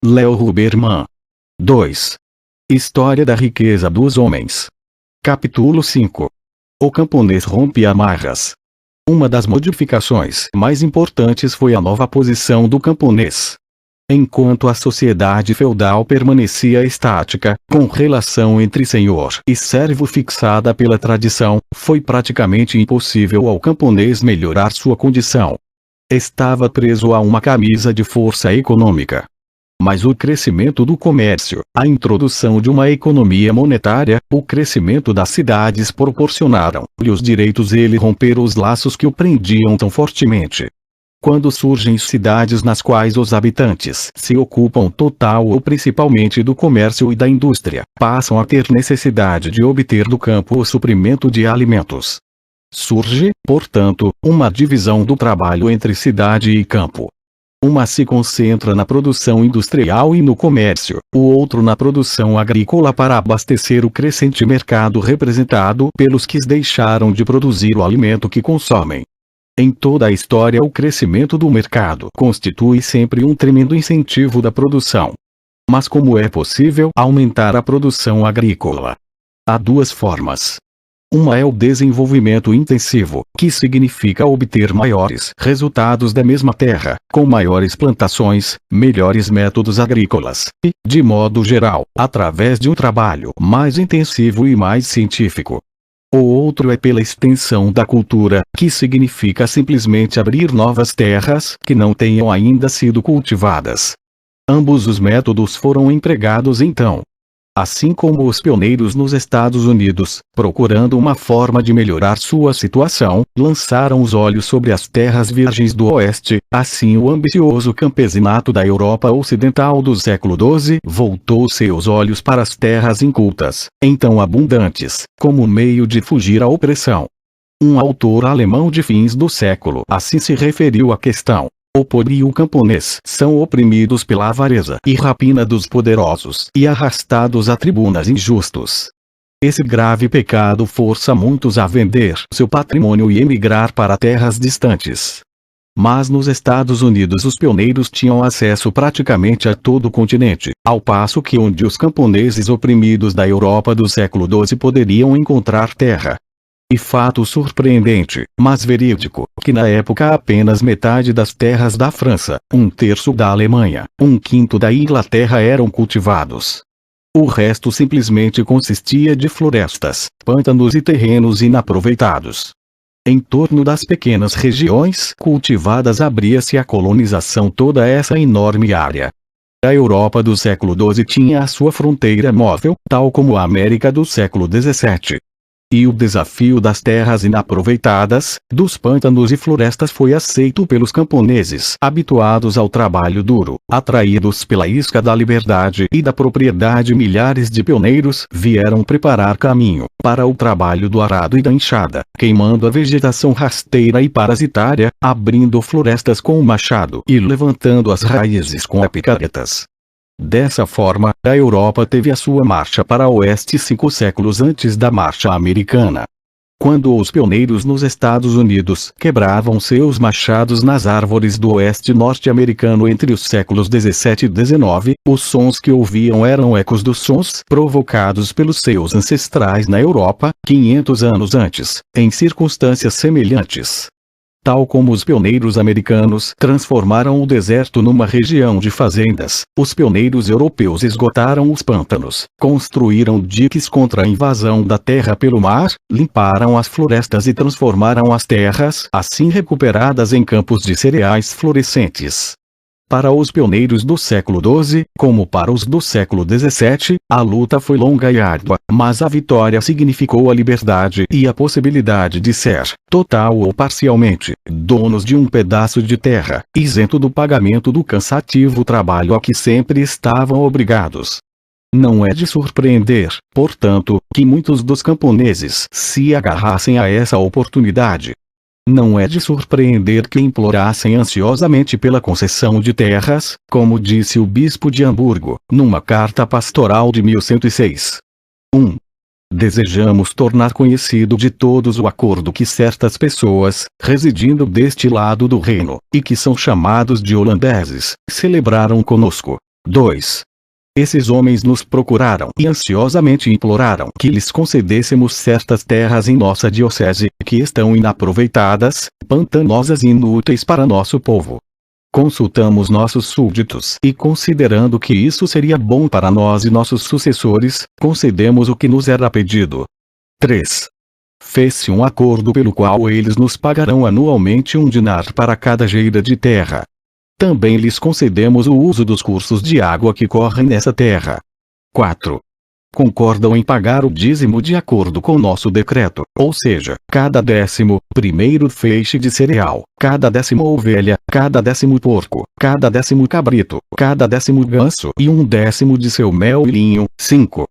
Leo Huberman. 2. História da riqueza dos homens. Capítulo 5. O camponês rompe amarras. Uma das modificações mais importantes foi a nova posição do camponês. Enquanto a sociedade feudal permanecia estática, com relação entre senhor e servo fixada pela tradição, foi praticamente impossível ao camponês melhorar sua condição. Estava preso a uma camisa de força econômica. Mas o crescimento do comércio, a introdução de uma economia monetária, o crescimento das cidades proporcionaram-lhe os direitos e ele romper os laços que o prendiam tão fortemente. Quando surgem cidades nas quais os habitantes se ocupam total ou principalmente do comércio e da indústria, passam a ter necessidade de obter do campo o suprimento de alimentos. Surge, portanto, uma divisão do trabalho entre cidade e campo. Uma se concentra na produção industrial e no comércio, o outro na produção agrícola para abastecer o crescente mercado representado pelos que deixaram de produzir o alimento que consomem. Em toda a história o crescimento do mercado constitui sempre um tremendo incentivo da produção. Mas como é possível aumentar a produção agrícola? Há duas formas. Uma é o desenvolvimento intensivo, que significa obter maiores resultados da mesma terra, com maiores plantações, melhores métodos agrícolas, e, de modo geral, através de um trabalho mais intensivo e mais científico. O outro é pela extensão da cultura, que significa simplesmente abrir novas terras que não tenham ainda sido cultivadas. Ambos os métodos foram empregados então. Assim como os pioneiros nos Estados Unidos, procurando uma forma de melhorar sua situação, lançaram os olhos sobre as terras virgens do Oeste, assim o ambicioso campesinato da Europa Ocidental do século XII voltou seus olhos para as terras incultas, então abundantes, como meio de fugir à opressão. Um autor alemão de fins do século assim se referiu à questão. O pobre e o camponês são oprimidos pela avareza e rapina dos poderosos e arrastados a tribunas injustos. Esse grave pecado força muitos a vender seu patrimônio e emigrar para terras distantes. Mas nos Estados Unidos os pioneiros tinham acesso praticamente a todo o continente, ao passo que onde os camponeses oprimidos da Europa do século XII poderiam encontrar terra. E fato surpreendente, mas verídico, que na época apenas metade das terras da França, um terço da Alemanha, um quinto da Inglaterra eram cultivados. O resto simplesmente consistia de florestas, pântanos e terrenos inaproveitados. Em torno das pequenas regiões cultivadas abria-se a colonização toda essa enorme área. A Europa do século XII tinha a sua fronteira móvel, tal como a América do século XVII. E o desafio das terras inaproveitadas, dos pântanos e florestas foi aceito pelos camponeses habituados ao trabalho duro, atraídos pela isca da liberdade e da propriedade. Milhares de pioneiros vieram preparar caminho para o trabalho do arado e da enxada, queimando a vegetação rasteira e parasitária, abrindo florestas com o machado e levantando as raízes com as picaretas. Dessa forma, a Europa teve a sua marcha para o oeste 5 séculos antes da marcha americana. Quando os pioneiros nos Estados Unidos quebravam seus machados nas árvores do oeste norte-americano entre os séculos 17 e 19, os sons que ouviam eram ecos dos sons provocados pelos seus ancestrais na Europa, 500 anos antes, em circunstâncias semelhantes. Tal como os pioneiros americanos transformaram o deserto numa região de fazendas, os pioneiros europeus esgotaram os pântanos, construíram diques contra a invasão da terra pelo mar, limparam as florestas e transformaram as terras assim recuperadas em campos de cereais florescentes. Para os pioneiros do século XII, como para os do século XVII, a luta foi longa e árdua, mas a vitória significou a liberdade e a possibilidade de ser, total ou parcialmente, donos de um pedaço de terra, isento do pagamento do cansativo trabalho a que sempre estavam obrigados. Não é de surpreender, portanto, que muitos dos camponeses se agarrassem a essa oportunidade. Não é de surpreender que implorassem ansiosamente pela concessão de terras, como disse o bispo de Hamburgo, numa carta pastoral de 1106. 1. Desejamos tornar conhecido de todos o acordo que certas pessoas, residindo deste lado do reino, e que são chamados de holandeses, celebraram conosco, 2. Esses homens nos procuraram e ansiosamente imploraram que lhes concedêssemos certas terras em nossa diocese, que estão inaproveitadas, pantanosas e inúteis para nosso povo. Consultamos nossos súditos e, considerando que isso seria bom para nós e nossos sucessores, concedemos o que nos era pedido. 3. Fez-se um acordo pelo qual eles nos pagarão anualmente 1 dinar para cada geira de terra. Também lhes concedemos o uso dos cursos de água que correm nessa terra. 4. Concordam em pagar o dízimo de acordo com nosso decreto, ou seja, cada 11º feixe de cereal, cada 10ª ovelha, cada 10º porco, cada 10º cabrito, cada 10º ganso e 1/10 de seu mel e linho. 5.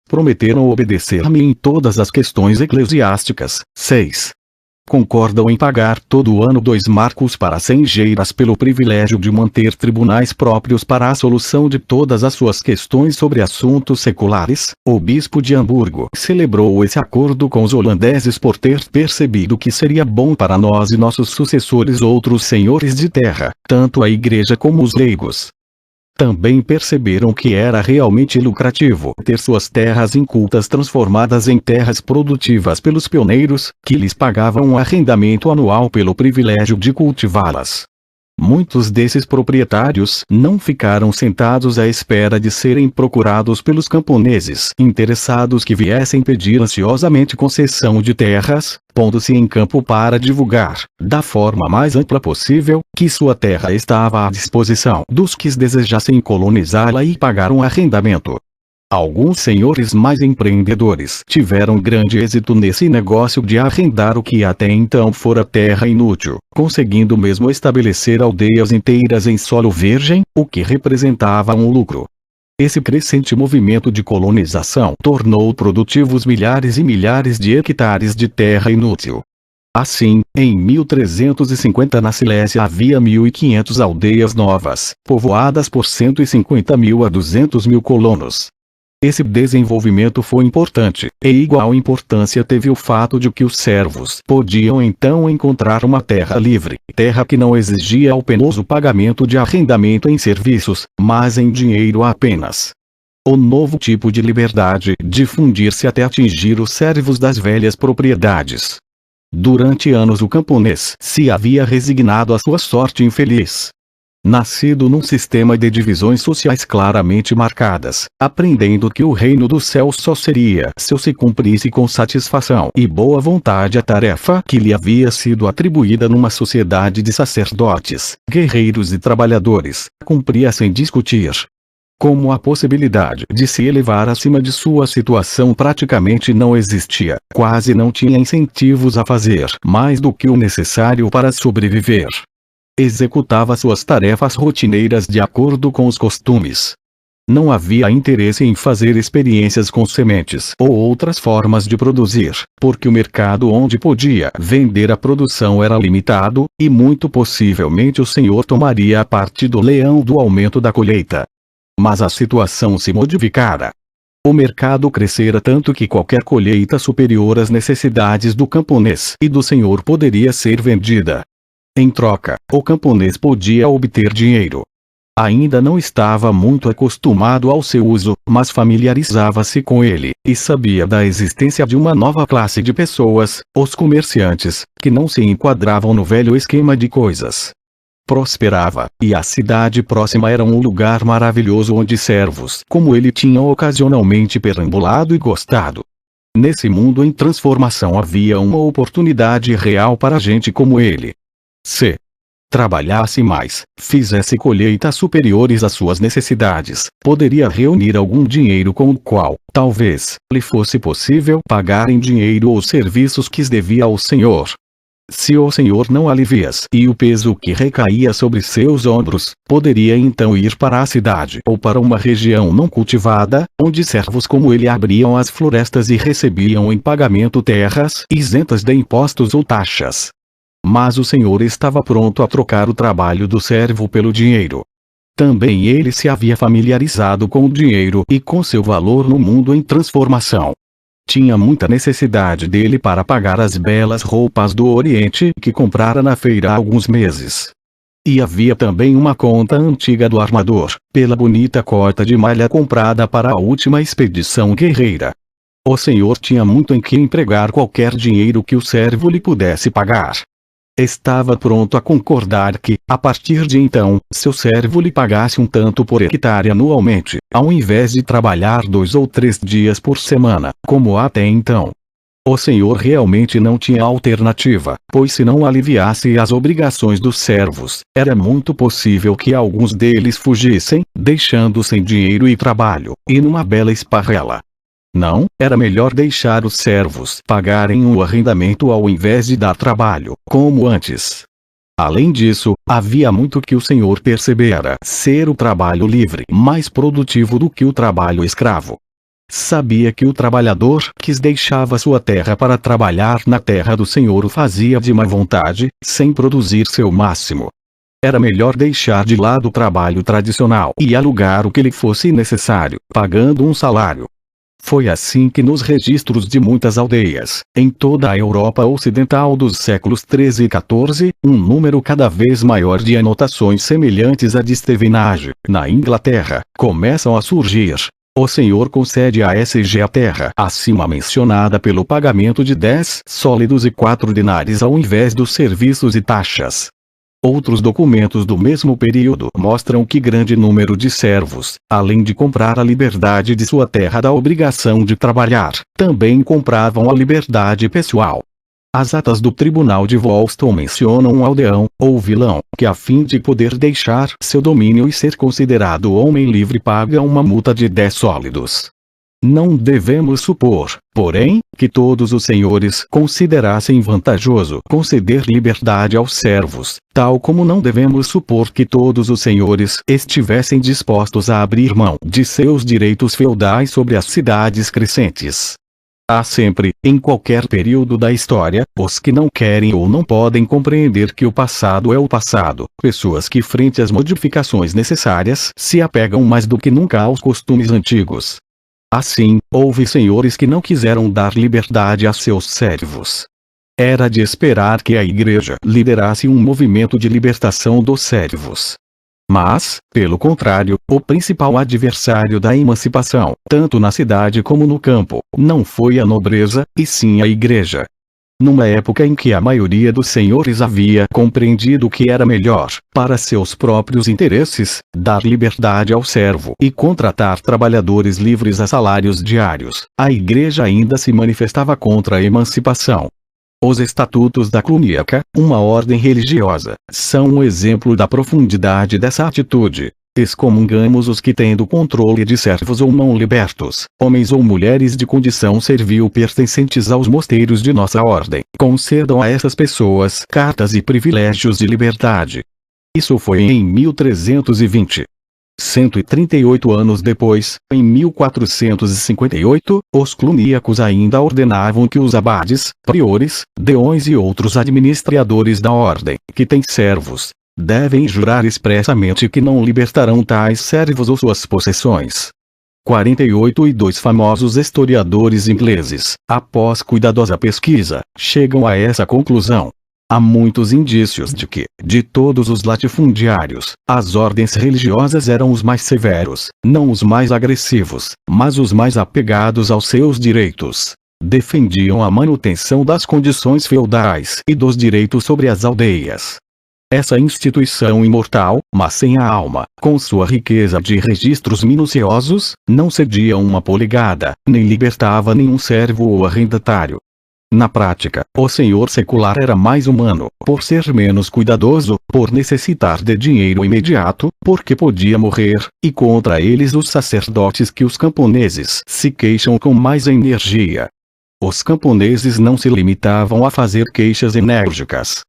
Prometeram obedecer-me em todas as questões eclesiásticas. 6. Concordam em pagar todo ano 2 marcos para 100 geiras pelo privilégio de manter tribunais próprios para a solução de todas as suas questões sobre assuntos seculares. O bispo de Hamburgo celebrou esse acordo com os holandeses por ter percebido que seria bom para nós e nossos sucessores outros senhores de terra, tanto a igreja como os leigos. Também perceberam que era realmente lucrativo ter suas terras incultas transformadas em terras produtivas pelos pioneiros, que lhes pagavam um arrendamento anual pelo privilégio de cultivá-las. Muitos desses proprietários não ficaram sentados à espera de serem procurados pelos camponeses interessados que viessem pedir ansiosamente concessão de terras, pondo-se em campo para divulgar, da forma mais ampla possível, que sua terra estava à disposição dos que desejassem colonizá-la e pagar um arrendamento. Alguns senhores mais empreendedores tiveram grande êxito nesse negócio de arrendar o que até então fora terra inútil, conseguindo mesmo estabelecer aldeias inteiras em solo virgem, o que representava um lucro. Esse crescente movimento de colonização tornou produtivos milhares e milhares de hectares de terra inútil. Assim, em 1350 na Silésia havia 1.500 aldeias novas, povoadas por 150.000 a 200.000 colonos. Esse desenvolvimento foi importante, e igual importância teve o fato de que os servos podiam então encontrar uma terra livre, terra que não exigia o penoso pagamento de arrendamento em serviços, mas em dinheiro apenas. O novo tipo de liberdade difundir-se até atingir os servos das velhas propriedades. Durante anos o camponês se havia resignado à sua sorte infeliz. Nascido num sistema de divisões sociais claramente marcadas, aprendendo que o reino dos céus só seria se se cumprisse com satisfação e boa vontade a tarefa que lhe havia sido atribuída numa sociedade de sacerdotes, guerreiros e trabalhadores, cumpria sem discutir. Como a possibilidade de se elevar acima de sua situação praticamente não existia, quase não tinha incentivos a fazer mais do que o necessário para sobreviver. Executava suas tarefas rotineiras de acordo com os costumes. Não havia interesse em fazer experiências com sementes ou outras formas de produzir, porque o mercado onde podia vender a produção era limitado, e muito possivelmente o senhor tomaria a parte do leão do aumento da colheita. Mas a situação se modificara. O mercado crescera tanto que qualquer colheita superior às necessidades do camponês e do senhor poderia ser vendida. Em troca, o camponês podia obter dinheiro. Ainda não estava muito acostumado ao seu uso, mas familiarizava-se com ele, e sabia da existência de uma nova classe de pessoas, os comerciantes, que não se enquadravam no velho esquema de coisas. Prosperava, e a cidade próxima era um lugar maravilhoso onde servos como ele tinham ocasionalmente perambulado e gostado. Nesse mundo em transformação havia uma oportunidade real para gente como ele. Se trabalhasse mais, fizesse colheitas superiores às suas necessidades, poderia reunir algum dinheiro com o qual, talvez, lhe fosse possível pagar em dinheiro os serviços que devia ao Senhor. Se o Senhor não aliviasse e o peso que recaía sobre seus ombros, poderia então ir para a cidade ou para uma região não cultivada, onde servos como ele abriam as florestas e recebiam em pagamento terras isentas de impostos ou taxas. Mas o Senhor estava pronto a trocar o trabalho do servo pelo dinheiro. Também ele se havia familiarizado com o dinheiro e com seu valor no mundo em transformação. Tinha muita necessidade dele para pagar as belas roupas do Oriente que comprara na feira há alguns meses. E havia também uma conta antiga do armador, pela bonita cota de malha comprada para a última expedição guerreira. O senhor tinha muito em que empregar qualquer dinheiro que o servo lhe pudesse pagar. Estava pronto a concordar que, a partir de então, seu servo lhe pagasse um tanto por hectare anualmente, ao invés de trabalhar 2 ou 3 dias por semana, como até então. O senhor realmente não tinha alternativa, pois se não aliviasse as obrigações dos servos, era muito possível que alguns deles fugissem, deixando sem dinheiro e trabalho, e numa bela esparrela. Não, era melhor deixar os servos pagarem um arrendamento ao invés de dar trabalho, como antes. Além disso, havia muito que o senhor percebera ser o trabalho livre mais produtivo do que o trabalho escravo. Sabia que o trabalhador que deixava sua terra para trabalhar na terra do senhor o fazia de má vontade, sem produzir seu máximo. Era melhor deixar de lado o trabalho tradicional e alugar o que lhe fosse necessário, pagando um salário. Foi assim que nos registros de muitas aldeias, em toda a Europa Ocidental dos séculos XIII e XIV, um número cada vez maior de anotações semelhantes à de Stevenage, na Inglaterra, começam a surgir. O senhor concede a SG a terra acima mencionada pelo pagamento de 10 sólidos e 4 denários ao invés dos serviços e taxas. Outros documentos do mesmo período mostram que grande número de servos, além de comprar a liberdade de sua terra da obrigação de trabalhar, também compravam a liberdade pessoal. As atas do Tribunal de Woolston mencionam um aldeão, ou vilão, que a fim de poder deixar seu domínio e ser considerado homem livre paga uma multa de 10 sólidos. Não devemos supor, porém, que todos os senhores considerassem vantajoso conceder liberdade aos servos, tal como não devemos supor que todos os senhores estivessem dispostos a abrir mão de seus direitos feudais sobre as cidades crescentes. Há sempre, em qualquer período da história, os que não querem ou não podem compreender que o passado é o passado, pessoas que frente às modificações necessárias se apegam mais do que nunca aos costumes antigos. Assim, houve senhores que não quiseram dar liberdade a seus servos. Era de esperar que a Igreja liderasse um movimento de libertação dos servos. Mas, pelo contrário, o principal adversário da emancipação, tanto na cidade como no campo, não foi a nobreza, e sim a Igreja. Numa época em que a maioria dos senhores havia compreendido que era melhor, para seus próprios interesses, dar liberdade ao servo e contratar trabalhadores livres a salários diários, a Igreja ainda se manifestava contra a emancipação. Os Estatutos da Cluniaca, uma ordem religiosa, são um exemplo da profundidade dessa atitude. Excomungamos os que tendo controle de servos ou não libertos, homens ou mulheres de condição servil pertencentes aos mosteiros de nossa ordem, concedam a essas pessoas cartas e privilégios de liberdade. Isso foi em 1320. 138 anos depois, em 1458, os cluníacos ainda ordenavam que os abades, priores, deões e outros administradores da ordem, que têm servos, devem jurar expressamente que não libertarão tais servos ou suas possessões. 48 e dois famosos historiadores ingleses, após cuidadosa pesquisa, chegam a essa conclusão. Há muitos indícios de que, de todos os latifundiários, as ordens religiosas eram os mais severos, não os mais agressivos, mas os mais apegados aos seus direitos. Defendiam a manutenção das condições feudais e dos direitos sobre as aldeias. Essa instituição imortal, mas sem a alma, com sua riqueza de registros minuciosos, não cedia uma polegada, nem libertava nenhum servo ou arrendatário. Na prática, o senhor secular era mais humano, por ser menos cuidadoso, por necessitar de dinheiro imediato, porque podia morrer, e contra eles os sacerdotes que os camponeses se queixam com mais energia. Os camponeses não se limitavam a fazer queixas enérgicas.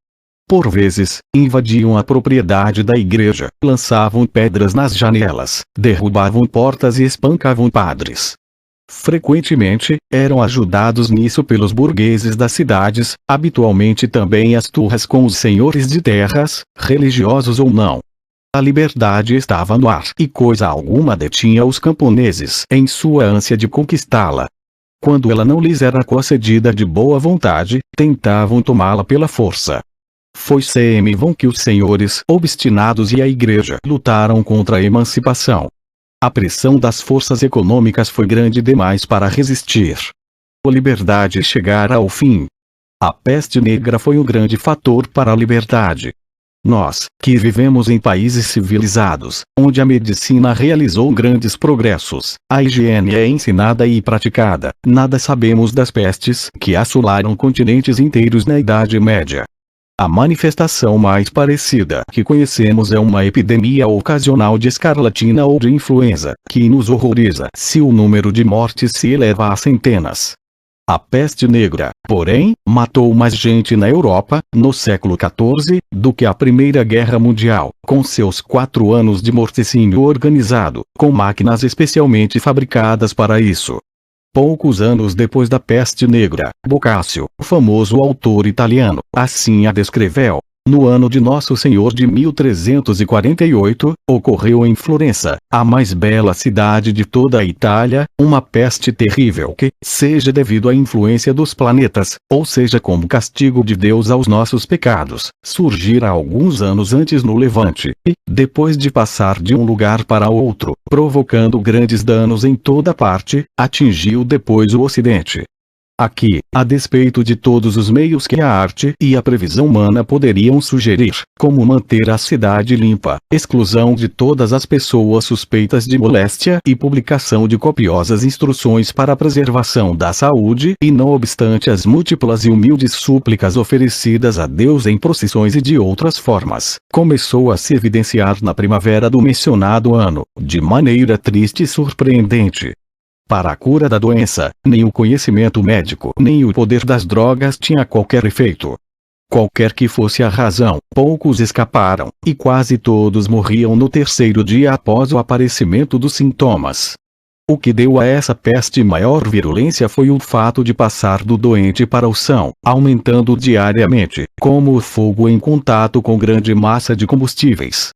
Por vezes, invadiam a propriedade da igreja, lançavam pedras nas janelas, derrubavam portas e espancavam padres. Frequentemente, eram ajudados nisso pelos burgueses das cidades, habitualmente também as turras com os senhores de terras, religiosos ou não. A liberdade estava no ar e coisa alguma detinha os camponeses em sua ânsia de conquistá-la. Quando ela não lhes era concedida de boa vontade, tentavam tomá-la pela força. Foi-se em vão que os senhores obstinados e a Igreja lutaram contra a emancipação. A pressão das forças econômicas foi grande demais para resistir. A liberdade chegara ao fim. A peste negra foi um grande fator para a liberdade. Nós, que vivemos em países civilizados, onde a medicina realizou grandes progressos, a higiene é ensinada e praticada, nada sabemos das pestes que assolaram continentes inteiros na Idade Média. A manifestação mais parecida que conhecemos é uma epidemia ocasional de escarlatina ou de influenza, que nos horroriza se o número de mortes se eleva a centenas. A peste negra, porém, matou mais gente na Europa, no século XIV, do que a Primeira Guerra Mundial, com seus 4 anos de morticínio organizado, com máquinas especialmente fabricadas para isso. Poucos anos depois da peste negra, Boccaccio, o famoso autor italiano, assim a descreveu. No ano de Nosso Senhor de 1348, ocorreu em Florença, a mais bela cidade de toda a Itália, uma peste terrível que, seja devido à influência dos planetas, ou seja como castigo de Deus aos nossos pecados, surgira alguns anos antes no Levante, e, depois de passar de um lugar para outro, provocando grandes danos em toda parte, atingiu depois o Ocidente. Aqui, a despeito de todos os meios que a arte e a previsão humana poderiam sugerir, como manter a cidade limpa, exclusão de todas as pessoas suspeitas de moléstia e publicação de copiosas instruções para a preservação da saúde, e não obstante as múltiplas e humildes súplicas oferecidas a Deus em procissões e de outras formas, começou a se evidenciar na primavera do mencionado ano, de maneira triste e surpreendente. Para a cura da doença, nem o conhecimento médico nem o poder das drogas tinha qualquer efeito. Qualquer que fosse a razão, poucos escaparam, e quase todos morriam no 3º dia após o aparecimento dos sintomas. O que deu a essa peste maior virulência foi o fato de passar do doente para o são, aumentando diariamente, como o fogo em contato com grande massa de combustíveis.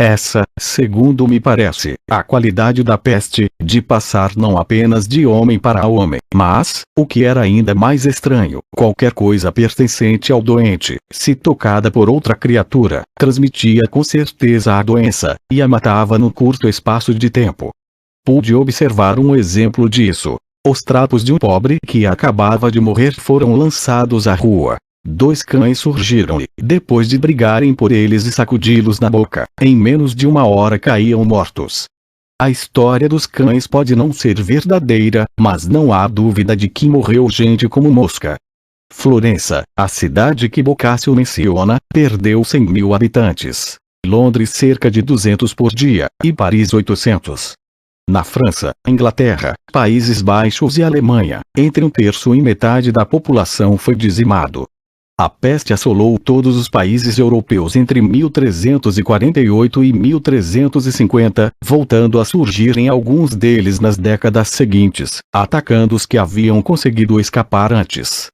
Essa, segundo me parece, a qualidade da peste, de passar não apenas de homem para homem, mas, o que era ainda mais estranho, qualquer coisa pertencente ao doente, se tocada por outra criatura, transmitia com certeza a doença, e a matava num curto espaço de tempo. Pude observar um exemplo disso. Os trapos de um pobre que acabava de morrer foram lançados à rua. 2 cães surgiram e, depois de brigarem por eles e sacudi-los na boca, em menos de 1 hora caíam mortos. A história dos cães pode não ser verdadeira, mas não há dúvida de que morreu gente como mosca. Florença, a cidade que Boccaccio menciona, perdeu 100.000 habitantes. Londres cerca de 200 por dia, e Paris 800. Na França, Inglaterra, Países Baixos e Alemanha, entre 1/3 e metade da população foi dizimado. A peste assolou todos os países europeus entre 1348 e 1350, voltando a surgir em alguns deles nas décadas seguintes, atacando os que haviam conseguido escapar antes.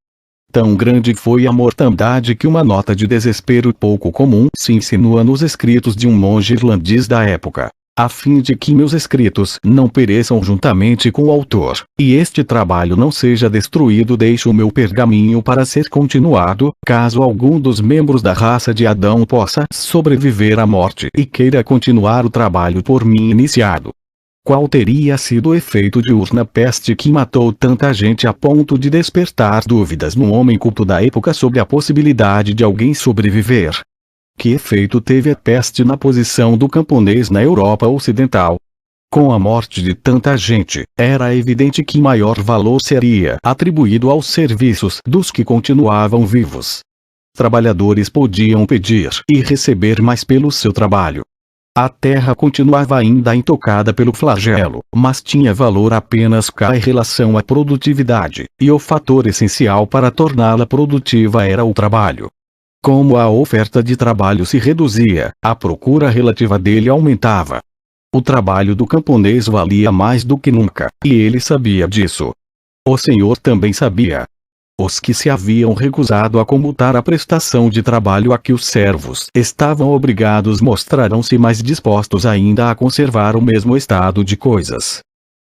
Tão grande foi a mortandade que uma nota de desespero pouco comum se insinua nos escritos de um monge irlandês da época. A fim de que meus escritos não pereçam juntamente com o autor, e este trabalho não seja destruído, deixo o meu pergaminho para ser continuado, caso algum dos membros da raça de Adão possa sobreviver à morte e queira continuar o trabalho por mim iniciado. Qual teria sido o efeito de urna peste que matou tanta gente a ponto de despertar dúvidas no homem culto da época sobre a possibilidade de alguém sobreviver? Que efeito teve a peste na posição do camponês na Europa Ocidental? Com a morte de tanta gente, era evidente que maior valor seria atribuído aos serviços dos que continuavam vivos. Trabalhadores podiam pedir e receber mais pelo seu trabalho. A terra continuava ainda intocada pelo flagelo, mas tinha valor apenas em relação à produtividade, e o fator essencial para torná-la produtiva era o trabalho. Como a oferta de trabalho se reduzia, a procura relativa dele aumentava. O trabalho do camponês valia mais do que nunca, e ele sabia disso. O Senhor também sabia. Os que se haviam recusado a comutar a prestação de trabalho a que os servos estavam obrigados mostrarão-se mais dispostos ainda a conservar o mesmo estado de coisas.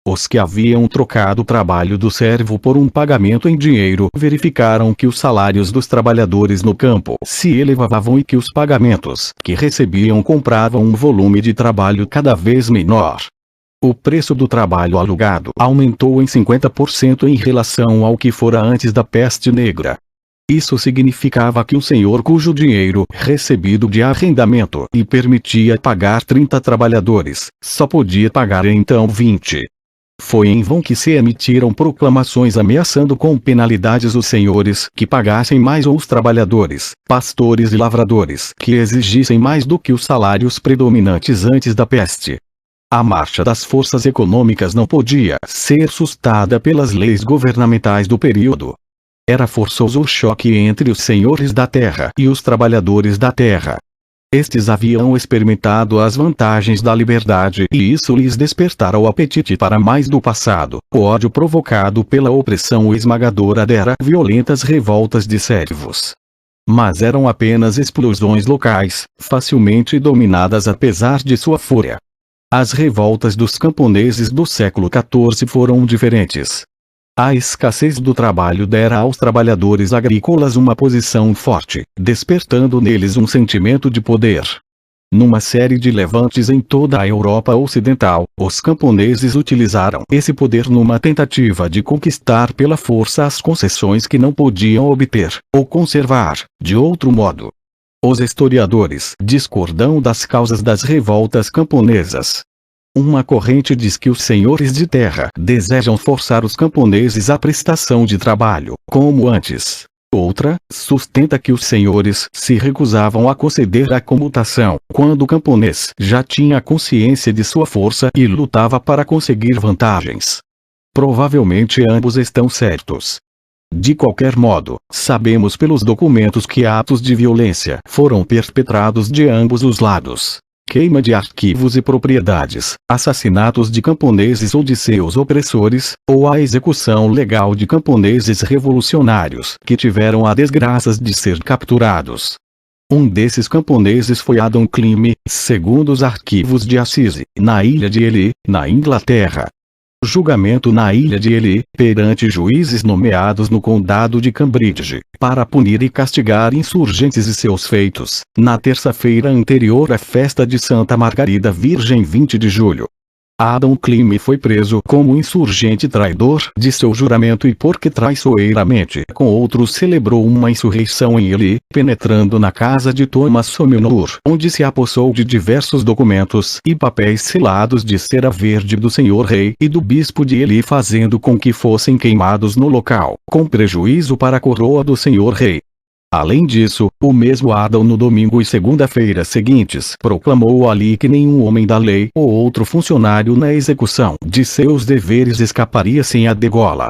Os que haviam trocado o trabalho do servo por um pagamento em dinheiro verificaram que os salários dos trabalhadores no campo se elevavam e que os pagamentos que recebiam compravam um volume de trabalho cada vez menor. O preço do trabalho alugado aumentou em 50% em relação ao que fora antes da peste negra. Isso significava que um senhor cujo dinheiro recebido de arrendamento lhe permitia pagar 30 trabalhadores, só podia pagar então 20. Foi em vão que se emitiram proclamações ameaçando com penalidades os senhores que pagassem mais ou os trabalhadores, pastores e lavradores que exigissem mais do que os salários predominantes antes da peste. A marcha das forças econômicas não podia ser sustada pelas leis governamentais do período. Era forçoso o choque entre os senhores da terra e os trabalhadores da terra. Estes haviam experimentado as vantagens da liberdade e isso lhes despertara o apetite para mais do passado. O ódio provocado pela opressão esmagadora dera violentas revoltas de servos. Mas eram apenas explosões locais, facilmente dominadas apesar de sua fúria. As revoltas dos camponeses do século XIV foram diferentes. A escassez do trabalho dera aos trabalhadores agrícolas uma posição forte, despertando neles um sentimento de poder. Numa série de levantes em toda a Europa Ocidental, os camponeses utilizaram esse poder numa tentativa de conquistar pela força as concessões que não podiam obter, ou conservar, de outro modo. Os historiadores discordam das causas das revoltas camponesas. Uma corrente diz que os senhores de terra desejam forçar os camponeses à prestação de trabalho, como antes. Outra, sustenta que os senhores se recusavam a conceder a comutação, quando o camponês já tinha consciência de sua força e lutava para conseguir vantagens. Provavelmente ambos estão certos. De qualquer modo, sabemos pelos documentos que atos de violência foram perpetrados de ambos os lados. Queima de arquivos e propriedades, assassinatos de camponeses ou de seus opressores, ou a execução legal de camponeses revolucionários que tiveram a desgraça de ser capturados. Um desses camponeses foi Adam Cleme, segundo os arquivos de Assisi, na ilha de Ely, na Inglaterra. Julgamento na ilha de Ely, perante juízes nomeados no condado de Cambridge, para punir e castigar insurgentes e seus feitos, na terça-feira anterior à festa de Santa Margarida Virgem 20 de julho. Adam Cleme foi preso como insurgente traidor de seu juramento e porque traiçoeiramente com outros celebrou uma insurreição em Ely, penetrando na casa de Thomas Somernour, onde se apossou de diversos documentos e papéis selados de cera verde do senhor rei e do bispo de Ely, fazendo com que fossem queimados no local, com prejuízo para a coroa do senhor rei. Além disso, o mesmo Adam no domingo e segunda-feira seguintes proclamou ali que nenhum homem da lei ou outro funcionário na execução de seus deveres escaparia sem a degola.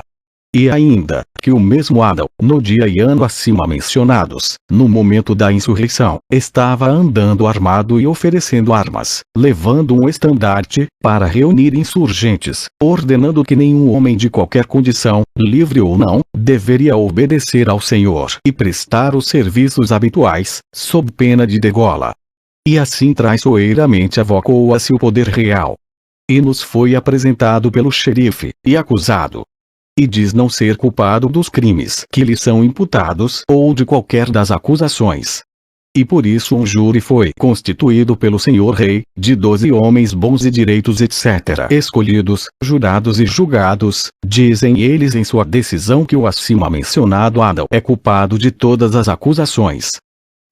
E ainda, que o mesmo Adam, no dia e ano acima mencionados, no momento da insurreição, estava andando armado e oferecendo armas, levando um estandarte, para reunir insurgentes, ordenando que nenhum homem de qualquer condição, livre ou não, deveria obedecer ao Senhor e prestar os serviços habituais, sob pena de degola. E assim traiçoeiramente avocou-se o poder real. E nos foi apresentado pelo xerife, e acusado. E diz não ser culpado dos crimes que lhe são imputados ou de qualquer das acusações. E por isso um júri foi constituído pelo senhor rei, de 12 homens bons e direitos etc. escolhidos, jurados e julgados, dizem eles em sua decisão que o acima mencionado Adam é culpado de todas as acusações.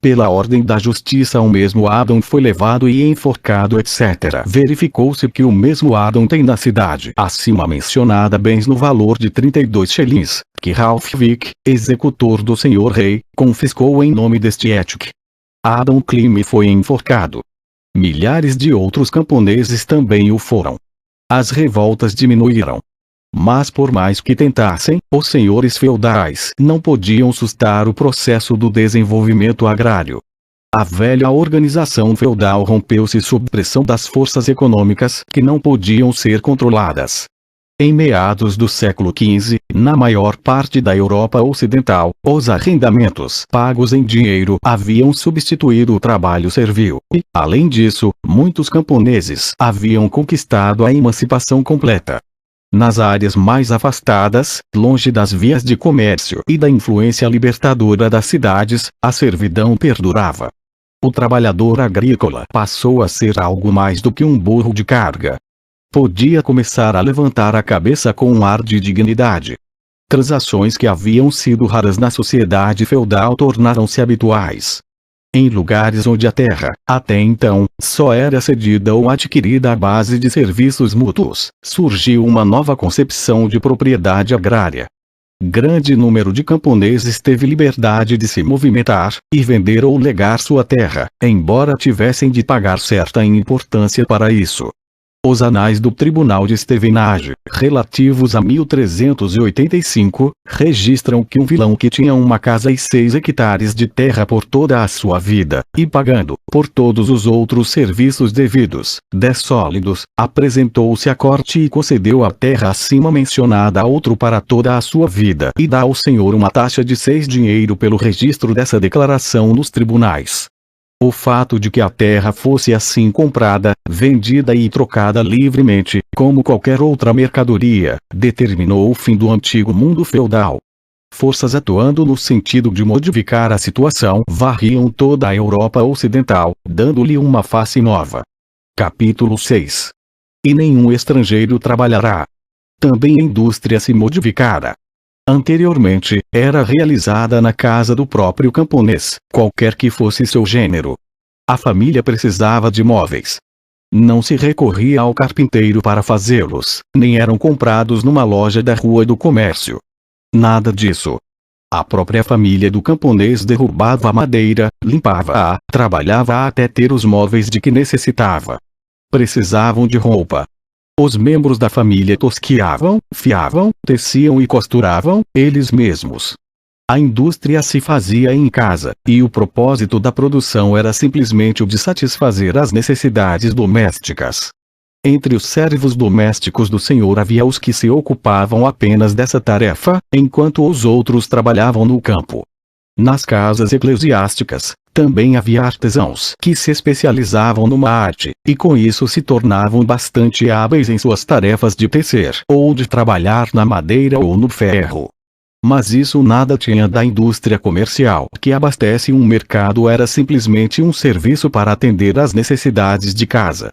Pela ordem da justiça o mesmo Adam foi levado e enforcado etc. Verificou-se que o mesmo Adam tem na cidade acima mencionada bens no valor de 32 shillings, que Ralph Vick, executor do senhor rei, confiscou em nome deste Ethic. Adam Cleme foi enforcado. Milhares de outros camponeses também o foram. As revoltas diminuíram. Mas por mais que tentassem, os senhores feudais não podiam sustar o processo do desenvolvimento agrário. A velha organização feudal rompeu-se sob pressão das forças econômicas que não podiam ser controladas. Em meados do século XV, na maior parte da Europa Ocidental, os arrendamentos pagos em dinheiro haviam substituído o trabalho servil, e, além disso, muitos camponeses haviam conquistado a emancipação completa. Nas áreas mais afastadas, longe das vias de comércio e da influência libertadora das cidades, a servidão perdurava. O trabalhador agrícola passou a ser algo mais do que um burro de carga. Podia começar a levantar a cabeça com um ar de dignidade. Transações que haviam sido raras na sociedade feudal tornaram-se habituais. Em lugares onde a terra, até então, só era cedida ou adquirida à base de serviços mútuos, surgiu uma nova concepção de propriedade agrária. Grande número de camponeses teve liberdade de se movimentar, e vender ou legar sua terra, embora tivessem de pagar certa importância para isso. Os anais do Tribunal de Stevenage, relativos a 1385, registram que um vilão que tinha uma casa e 6 hectares de terra por toda a sua vida, e pagando, por todos os outros serviços devidos, 10 sólidos, apresentou-se à corte e concedeu a terra acima mencionada a outro para toda a sua vida e dá ao senhor uma taxa de 6 dinheiro pelo registro dessa declaração nos tribunais. O fato de que a terra fosse assim comprada, vendida e trocada livremente, como qualquer outra mercadoria, determinou o fim do antigo mundo feudal. Forças atuando no sentido de modificar a situação varriam toda a Europa Ocidental, dando-lhe uma face nova. Capítulo 6. E nenhum estrangeiro trabalhará. Também a indústria se modificara. Anteriormente, era realizada na casa do próprio camponês, qualquer que fosse seu gênero. A família precisava de móveis. Não se recorria ao carpinteiro para fazê-los, nem eram comprados numa loja da rua do comércio. Nada disso. A própria família do camponês derrubava a madeira, limpava-a, trabalhava até ter os móveis de que necessitava. Precisavam de roupa. Os membros da família tosquiavam, fiavam, teciam e costuravam, eles mesmos. A indústria se fazia em casa, e o propósito da produção era simplesmente o de satisfazer as necessidades domésticas. Entre os servos domésticos do senhor havia os que se ocupavam apenas dessa tarefa, enquanto os outros trabalhavam no campo. Nas casas eclesiásticas, também havia artesãos que se especializavam numa arte, e com isso se tornavam bastante hábeis em suas tarefas de tecer ou de trabalhar na madeira ou no ferro. Mas isso nada tinha da indústria comercial que abastece um mercado, era simplesmente um serviço para atender às necessidades de casa.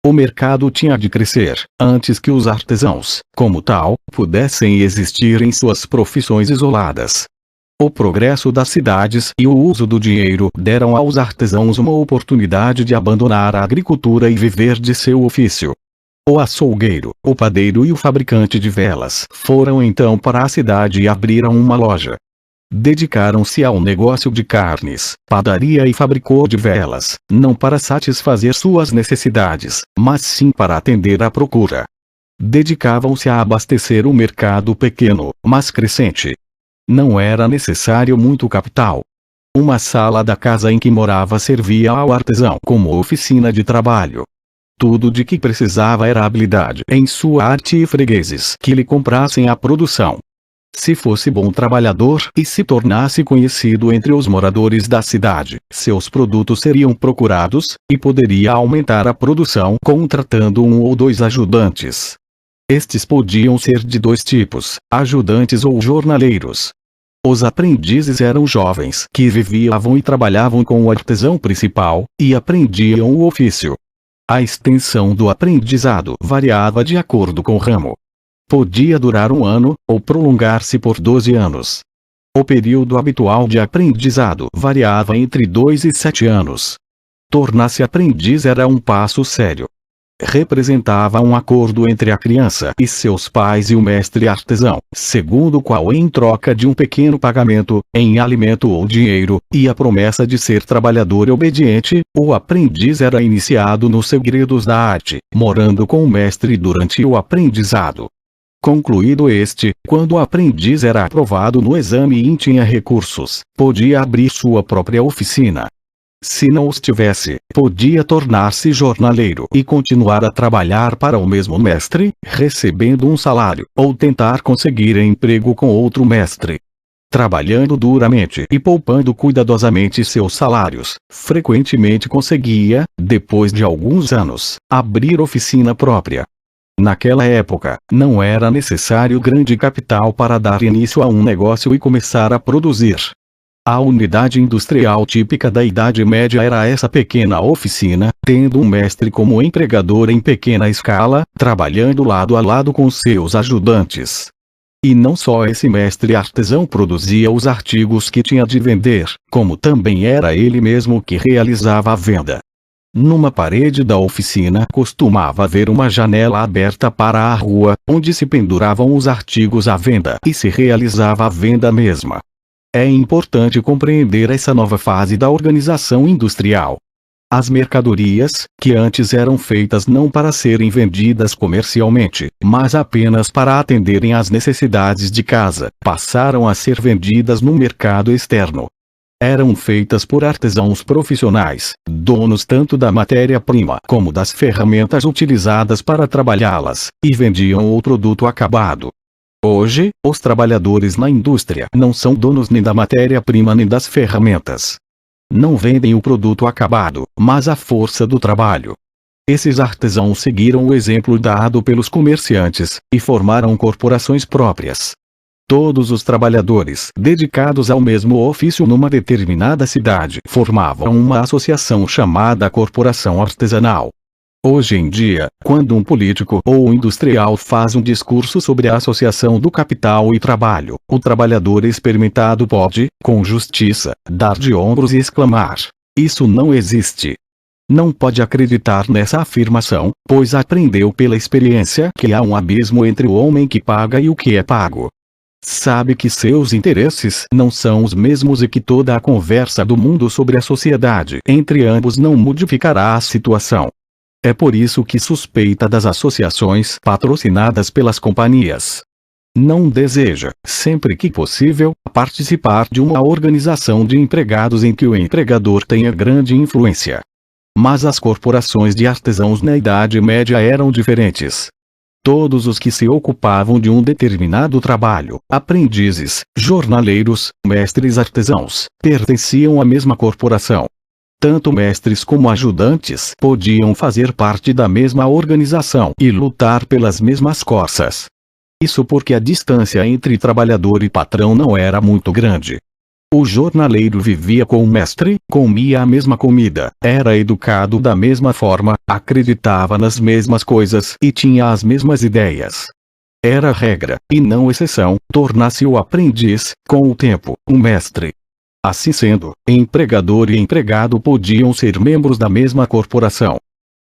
O mercado tinha de crescer, antes que os artesãos, como tal, pudessem existir em suas profissões isoladas. O progresso das cidades e o uso do dinheiro deram aos artesãos uma oportunidade de abandonar a agricultura e viver de seu ofício. O açougueiro, o padeiro e o fabricante de velas foram então para a cidade e abriram uma loja. Dedicaram-se ao negócio de carnes, padaria e fabricou de velas, não para satisfazer suas necessidades, mas sim para atender à procura. Dedicavam-se a abastecer um mercado pequeno, mas crescente. Não era necessário muito capital. Uma sala da casa em que morava servia ao artesão como oficina de trabalho. Tudo de que precisava era habilidade em sua arte e fregueses que lhe comprassem a produção. Se fosse bom trabalhador e se tornasse conhecido entre os moradores da cidade, seus produtos seriam procurados, e poderia aumentar a produção contratando 1 ou 2 ajudantes. Estes podiam ser de 2 tipos, ajudantes ou jornaleiros. Os aprendizes eram jovens que viviam e trabalhavam com o artesão principal, e aprendiam o ofício. A extensão do aprendizado variava de acordo com o ramo. Podia durar 1 ano, ou prolongar-se por 12 anos. O período habitual de aprendizado variava entre 2 e 7 anos. Tornar-se aprendiz era um passo sério. Representava um acordo entre a criança e seus pais e o mestre artesão, segundo o qual, em troca de um pequeno pagamento, em alimento ou dinheiro, e a promessa de ser trabalhador e obediente, o aprendiz era iniciado nos segredos da arte, morando com o mestre durante o aprendizado. Concluído este, quando o aprendiz era aprovado no exame e tinha recursos, podia abrir sua própria oficina. Se não os tivesse, podia tornar-se jornaleiro e continuar a trabalhar para o mesmo mestre, recebendo um salário, ou tentar conseguir emprego com outro mestre. Trabalhando duramente e poupando cuidadosamente seus salários, frequentemente conseguia, depois de alguns anos, abrir oficina própria. Naquela época, não era necessário grande capital para dar início a um negócio e começar a produzir. A unidade industrial típica da Idade Média era essa pequena oficina, tendo um mestre como empregador em pequena escala, trabalhando lado a lado com seus ajudantes. E não só esse mestre artesão produzia os artigos que tinha de vender, como também era ele mesmo que realizava a venda. Numa parede da oficina costumava haver uma janela aberta para a rua, onde se penduravam os artigos à venda e se realizava a venda mesma. É importante compreender essa nova fase da organização industrial. As mercadorias, que antes eram feitas não para serem vendidas comercialmente, mas apenas para atenderem às necessidades de casa, passaram a ser vendidas no mercado externo. Eram feitas por artesãos profissionais, donos tanto da matéria-prima como das ferramentas utilizadas para trabalhá-las, e vendiam o produto acabado. Hoje, os trabalhadores na indústria não são donos nem da matéria-prima nem das ferramentas. Não vendem o produto acabado, mas a força do trabalho. Esses artesãos seguiram o exemplo dado pelos comerciantes, e formaram corporações próprias. Todos os trabalhadores dedicados ao mesmo ofício numa determinada cidade formavam uma associação chamada Corporação Artesanal. Hoje em dia, quando um político ou industrial faz um discurso sobre a associação do capital e trabalho, o trabalhador experimentado pode, com justiça, dar de ombros e exclamar: isso não existe. Não pode acreditar nessa afirmação, pois aprendeu pela experiência que há um abismo entre o homem que paga e o que é pago. Sabe que seus interesses não são os mesmos e que toda a conversa do mundo sobre a sociedade entre ambos não modificará a situação. É por isso que suspeita das associações patrocinadas pelas companhias. Não deseja, sempre que possível, participar de uma organização de empregados em que o empregador tenha grande influência. Mas as corporações de artesãos na Idade Média eram diferentes. Todos os que se ocupavam de um determinado trabalho, aprendizes, jornaleiros, mestres artesãos, pertenciam à mesma corporação. Tanto mestres como ajudantes podiam fazer parte da mesma organização e lutar pelas mesmas causas. Isso porque a distância entre trabalhador e patrão não era muito grande. O jornaleiro vivia com o mestre, comia a mesma comida, era educado da mesma forma, acreditava nas mesmas coisas e tinha as mesmas ideias. Era regra, e não exceção, tornar-se o aprendiz, com o tempo, um mestre. Assim sendo, empregador e empregado podiam ser membros da mesma corporação.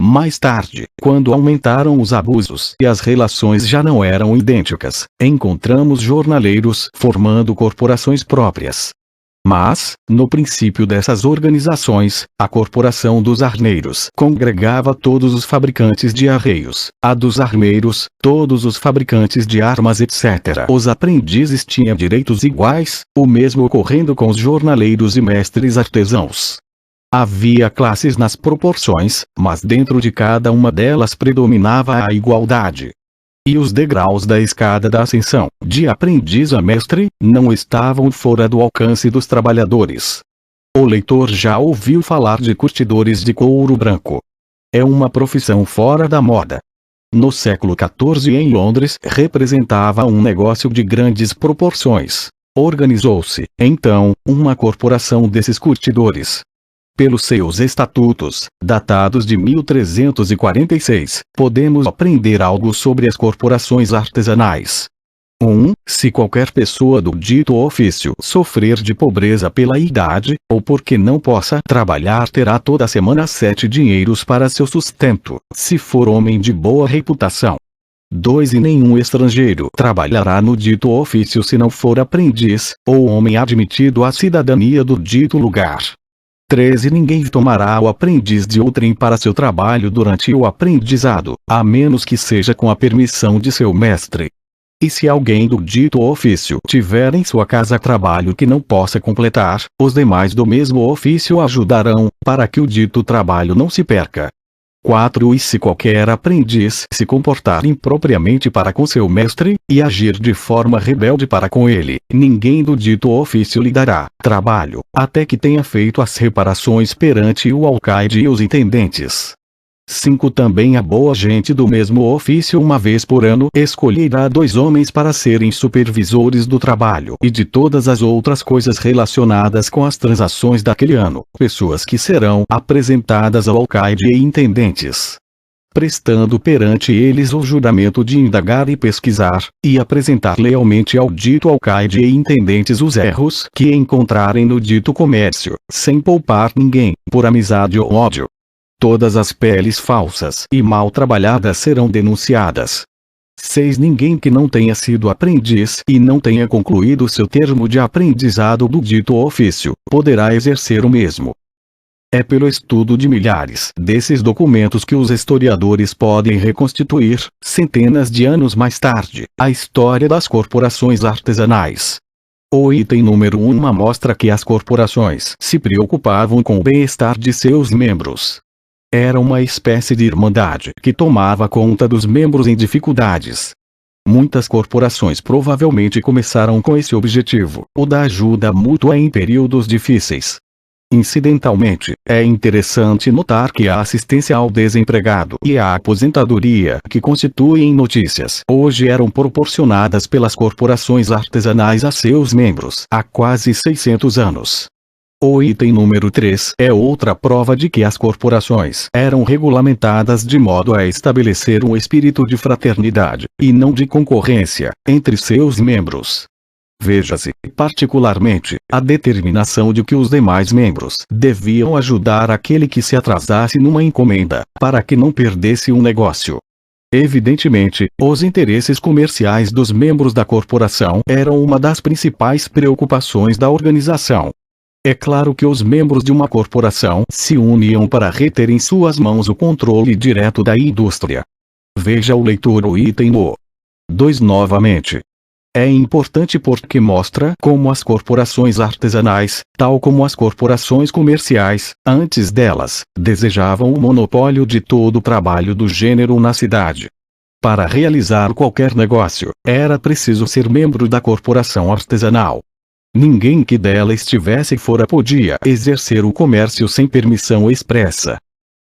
Mais tarde, quando aumentaram os abusos e as relações já não eram idênticas, encontramos jornaleiros formando corporações próprias. Mas, no princípio dessas organizações, a corporação dos armeiros congregava todos os fabricantes de arreios, a dos armeiros, todos os fabricantes de armas etc. Os aprendizes tinham direitos iguais, o mesmo ocorrendo com os jornaleiros e mestres artesãos. Havia classes nas proporções, mas dentro de cada uma delas predominava a igualdade. E os degraus da escada da ascensão, de aprendiz a mestre, não estavam fora do alcance dos trabalhadores. O leitor já ouviu falar de curtidores de couro branco. É uma profissão fora da moda. No século XIV em Londres representava um negócio de grandes proporções. Organizou-se, então, uma corporação desses curtidores. Pelos seus estatutos, datados de 1346, podemos aprender algo sobre as corporações artesanais. 1. Se qualquer pessoa do dito ofício sofrer de pobreza pela idade, ou porque não possa trabalhar, terá toda semana 7 dinheiros para seu sustento, se for homem de boa reputação. 2. E nenhum estrangeiro trabalhará no dito ofício se não for aprendiz, ou homem admitido à cidadania do dito lugar. 3. Ninguém tomará o aprendiz de outrem para seu trabalho durante o aprendizado, a menos que seja com a permissão de seu mestre. E se alguém do dito ofício tiver em sua casa trabalho que não possa completar, os demais do mesmo ofício ajudarão, para que o dito trabalho não se perca. 4. E se qualquer aprendiz se comportar impropriamente para com seu mestre, e agir de forma rebelde para com ele, ninguém do dito ofício lhe dará trabalho, até que tenha feito as reparações perante o alcaide e os intendentes. 5. Também a boa gente do mesmo ofício uma vez por ano escolherá 2 homens para serem supervisores do trabalho e de todas as outras coisas relacionadas com as transações daquele ano, pessoas que serão apresentadas ao alcaide e intendentes, prestando perante eles o juramento de indagar e pesquisar, e apresentar lealmente ao dito alcaide e intendentes os erros que encontrarem no dito comércio, sem poupar ninguém, por amizade ou ódio. Todas as peles falsas e mal trabalhadas serão denunciadas. 6. Ninguém que não tenha sido aprendiz e não tenha concluído seu termo de aprendizado do dito ofício, poderá exercer o mesmo. É pelo estudo de milhares desses documentos que os historiadores podem reconstituir, centenas de anos mais tarde, a história das corporações artesanais. O item número 1 mostra que as corporações se preocupavam com o bem-estar de seus membros. Era uma espécie de irmandade que tomava conta dos membros em dificuldades. Muitas corporações provavelmente começaram com esse objetivo, o da ajuda mútua em períodos difíceis. Incidentalmente, é interessante notar que a assistência ao desempregado e a aposentadoria que constituem notícias hoje eram proporcionadas pelas corporações artesanais a seus membros há quase 600 anos. O item número 3 é outra prova de que as corporações eram regulamentadas de modo a estabelecer um espírito de fraternidade, e não de concorrência, entre seus membros. Veja-se, particularmente, a determinação de que os demais membros deviam ajudar aquele que se atrasasse numa encomenda, para que não perdesse um negócio. Evidentemente, os interesses comerciais dos membros da corporação eram uma das principais preocupações da organização. É claro que os membros de uma corporação se uniam para reter em suas mãos o controle direto da indústria. Veja o leitor o item no 2 novamente. É importante porque mostra como as corporações artesanais, tal como as corporações comerciais, antes delas, desejavam o monopólio de todo o trabalho do gênero na cidade. Para realizar qualquer negócio, era preciso ser membro da corporação artesanal. Ninguém que dela estivesse fora podia exercer o comércio sem permissão expressa.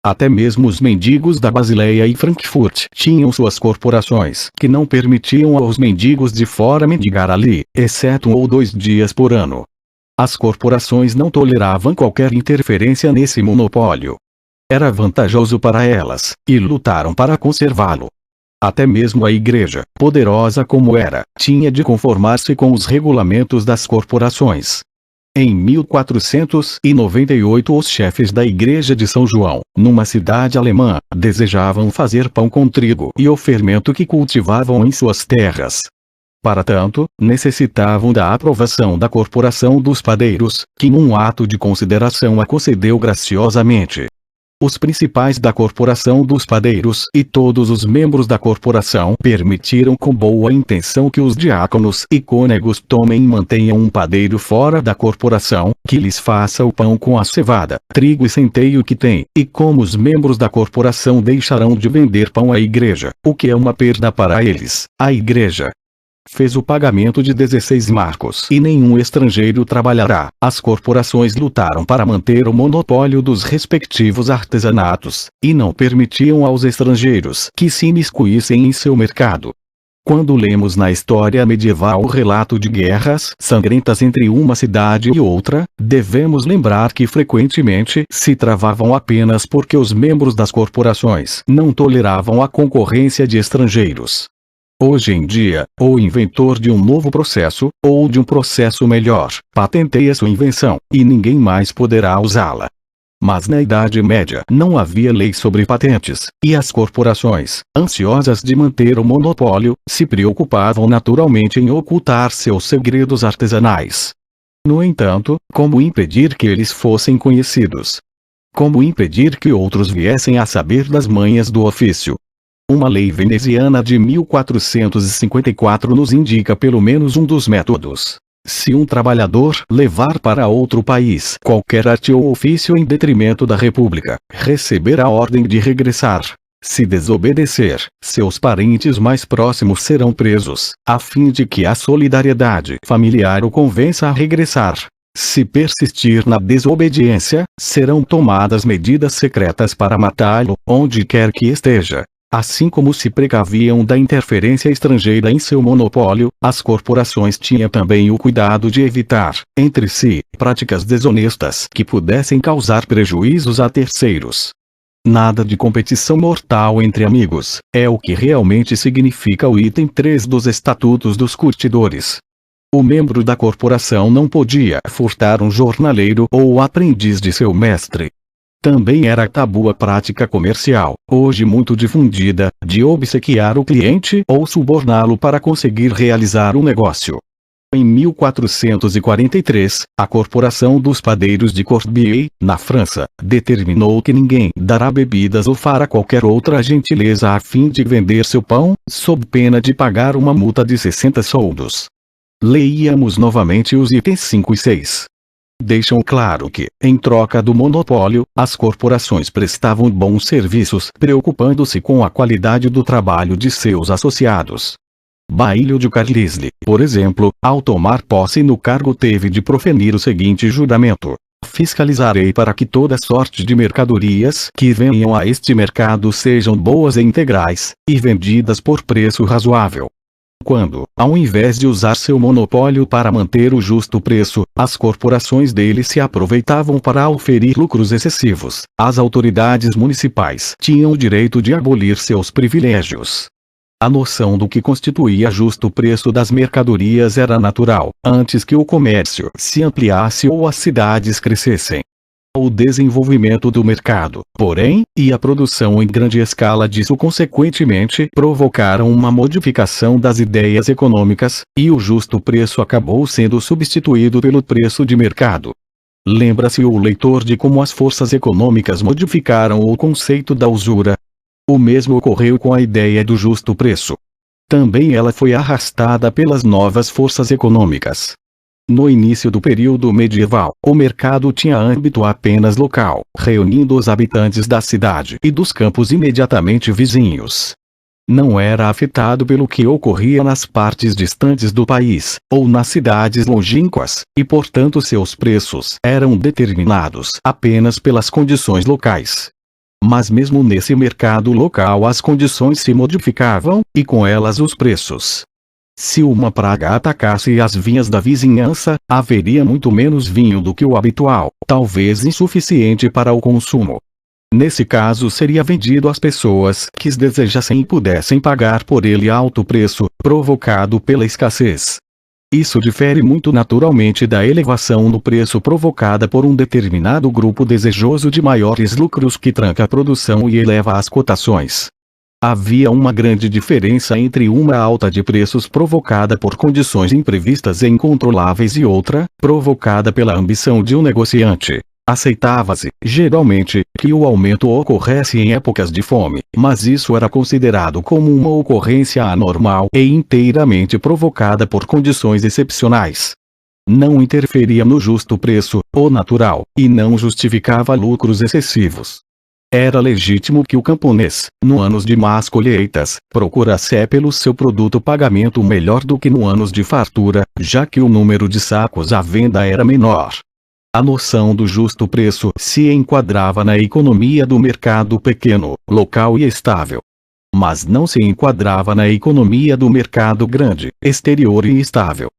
Até mesmo os mendigos da Basileia e Frankfurt tinham suas corporações que não permitiam aos mendigos de fora mendigar ali, exceto 1 ou 2 dias por ano. As corporações não toleravam qualquer interferência nesse monopólio. Era vantajoso para elas, e lutaram para conservá-lo. Até mesmo a igreja, poderosa como era, tinha de conformar-se com os regulamentos das corporações. Em 1498 os chefes da igreja de São João, numa cidade alemã, desejavam fazer pão com trigo e o fermento que cultivavam em suas terras. Para tanto, necessitavam da aprovação da corporação dos padeiros, que num ato de consideração a concedeu graciosamente. Os principais da corporação dos padeiros e todos os membros da corporação permitiram com boa intenção que os diáconos e cônegos tomem e mantenham um padeiro fora da corporação, que lhes faça o pão com a cevada, trigo e centeio que tem, e como os membros da corporação deixarão de vender pão à igreja, o que é uma perda para eles, a igreja fez o pagamento de 16 marcos e nenhum estrangeiro trabalhará. As corporações lutaram para manter o monopólio dos respectivos artesanatos, e não permitiam aos estrangeiros que se imiscuíssem em seu mercado. Quando lemos na história medieval o relato de guerras sangrentas entre uma cidade e outra, devemos lembrar que frequentemente se travavam apenas porque os membros das corporações não toleravam a concorrência de estrangeiros. Hoje em dia, o inventor de um novo processo, ou de um processo melhor, patenteia sua invenção, e ninguém mais poderá usá-la. Mas na Idade Média não havia lei sobre patentes, e as corporações, ansiosas de manter o monopólio, se preocupavam naturalmente em ocultar seus segredos artesanais. No entanto, como impedir que eles fossem conhecidos? Como impedir que outros viessem a saber das manhas do ofício? Uma lei veneziana de 1454 nos indica pelo menos um dos métodos. Se um trabalhador levar para outro país qualquer arte ou ofício em detrimento da República, receberá ordem de regressar. Se desobedecer, seus parentes mais próximos serão presos, a fim de que a solidariedade familiar o convença a regressar. Se persistir na desobediência, serão tomadas medidas secretas para matá-lo, onde quer que esteja. Assim como se precaviam da interferência estrangeira em seu monopólio, as corporações tinham também o cuidado de evitar, entre si, práticas desonestas que pudessem causar prejuízos a terceiros. Nada de competição mortal entre amigos, é o que realmente significa o item 3 dos Estatutos dos Curtidores. O membro da corporação não podia furtar um jornaleiro ou o aprendiz de seu mestre. Também era tabu a prática comercial, hoje muito difundida, de obsequiar o cliente ou suborná-lo para conseguir realizar um negócio. Em 1443, a Corporação dos Padeiros de Corbier, na França, determinou que ninguém dará bebidas ou fará qualquer outra gentileza a fim de vender seu pão, sob pena de pagar uma multa de 60 soldos. Leiamos novamente os itens 5 e 6. Deixam claro que, em troca do monopólio, as corporações prestavam bons serviços, preocupando-se com a qualidade do trabalho de seus associados. Bailho de Carlisle, por exemplo, ao tomar posse no cargo teve de proferir o seguinte juramento: fiscalizarei para que toda sorte de mercadorias que venham a este mercado sejam boas e integrais, e vendidas por preço razoável. Quando, ao invés de usar seu monopólio para manter o justo preço, as corporações dele se aproveitavam para auferir lucros excessivos, as autoridades municipais tinham o direito de abolir seus privilégios. A noção do que constituía justo preço das mercadorias era natural, antes que o comércio se ampliasse ou as cidades crescessem. O desenvolvimento do mercado, porém, e a produção em grande escala disso consequentemente provocaram uma modificação das ideias econômicas, e o justo preço acabou sendo substituído pelo preço de mercado. Lembra-se o leitor de como as forças econômicas modificaram o conceito da usura? O mesmo ocorreu com a ideia do justo preço. Também ela foi arrastada pelas novas forças econômicas. No início do período medieval, o mercado tinha âmbito apenas local, reunindo os habitantes da cidade e dos campos imediatamente vizinhos. Não era afetado pelo que ocorria nas partes distantes do país, ou nas cidades longínquas, e portanto seus preços eram determinados apenas pelas condições locais. Mas mesmo nesse mercado local as condições se modificavam, e com elas os preços. Se uma praga atacasse as vinhas da vizinhança, haveria muito menos vinho do que o habitual, talvez insuficiente para o consumo. Nesse caso seria vendido às pessoas que desejassem e pudessem pagar por ele alto preço, provocado pela escassez. Isso difere muito naturalmente da elevação no preço provocada por um determinado grupo desejoso de maiores lucros que tranca a produção e eleva as cotações. Havia uma grande diferença entre uma alta de preços provocada por condições imprevistas e incontroláveis e outra, provocada pela ambição de um negociante. Aceitava-se, geralmente, que o aumento ocorresse em épocas de fome, mas isso era considerado como uma ocorrência anormal e inteiramente provocada por condições excepcionais. Não interferia no justo preço, o natural, e não justificava lucros excessivos. Era legítimo que o camponês, no anos de más colheitas, procurasse pelo seu produto pagamento melhor do que no anos de fartura, já que o número de sacos à venda era menor. A noção do justo preço se enquadrava na economia do mercado pequeno, local e estável. Mas não se enquadrava na economia do mercado grande, exterior e estável.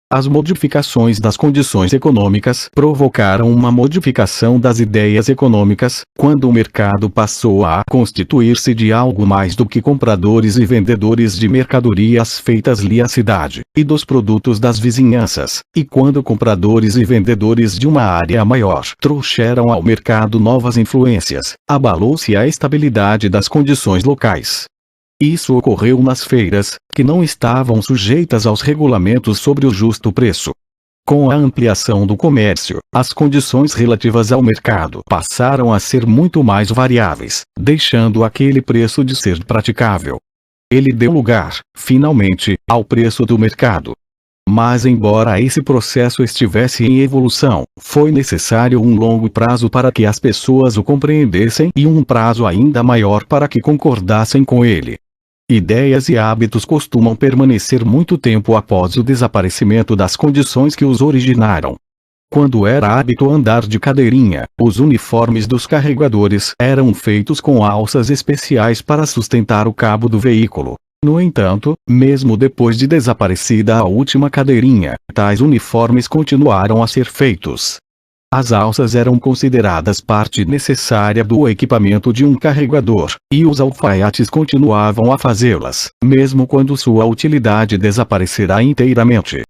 As modificações das condições econômicas provocaram uma modificação das ideias econômicas, quando o mercado passou a constituir-se de algo mais do que compradores e vendedores de mercadorias feitas-lhe à cidade, e dos produtos das vizinhanças, e quando compradores e vendedores de uma área maior trouxeram ao mercado novas influências, abalou-se a estabilidade das condições locais. Isso ocorreu nas feiras, que não estavam sujeitas aos regulamentos sobre o justo preço. Com a ampliação do comércio, as condições relativas ao mercado passaram a ser muito mais variáveis, deixando aquele preço de ser praticável. Ele deu lugar, finalmente, ao preço do mercado. Mas embora esse processo estivesse em evolução, foi necessário um longo prazo para que as pessoas o compreendessem e um prazo ainda maior para que concordassem com ele. Ideias e hábitos costumam permanecer muito tempo após o desaparecimento das condições que os originaram. Quando era hábito andar de cadeirinha, os uniformes dos carregadores eram feitos com alças especiais para sustentar o cabo do veículo. No entanto, mesmo depois de desaparecida a última cadeirinha, tais uniformes continuaram a ser feitos. As alças eram consideradas parte necessária do equipamento de um carregador, e os alfaiates continuavam a fazê-las, mesmo quando sua utilidade desaparecerá inteiramente.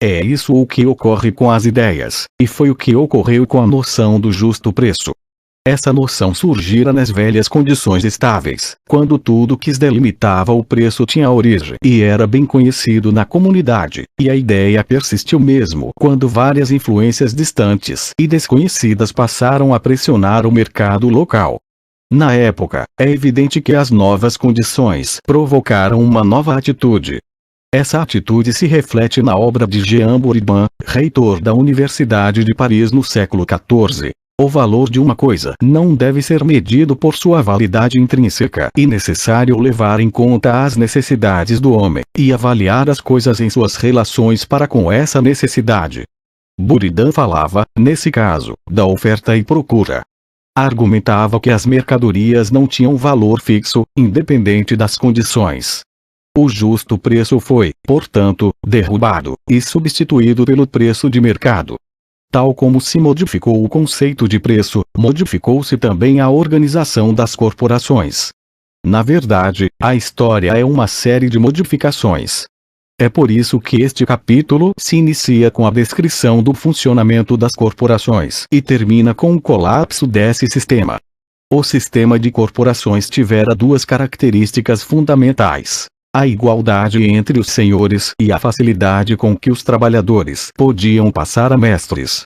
É isso o que ocorre com as ideias, e foi o que ocorreu com a noção do justo preço. Essa noção surgira nas velhas condições estáveis, quando tudo que delimitava o preço tinha origem e era bem conhecido na comunidade, e a ideia persistiu mesmo quando várias influências distantes e desconhecidas passaram a pressionar o mercado local. Na época, é evidente que as novas condições provocaram uma nova atitude. Essa atitude se reflete na obra de Jean Buridan, reitor da Universidade de Paris no século XIV. O valor de uma coisa não deve ser medido por sua validade intrínseca e necessário levar em conta as necessidades do homem e avaliar as coisas em suas relações para com essa necessidade. Buridan falava, nesse caso, da oferta e procura. Argumentava que as mercadorias não tinham valor fixo, independente das condições. O justo preço foi, portanto, derrubado e substituído pelo preço de mercado. Tal como se modificou o conceito de preço, modificou-se também a organização das corporações. Na verdade, a história é uma série de modificações. É por isso que este capítulo se inicia com a descrição do funcionamento das corporações e termina com o colapso desse sistema. O sistema de corporações tivera duas características fundamentais: a igualdade entre os senhores e a facilidade com que os trabalhadores podiam passar a mestres.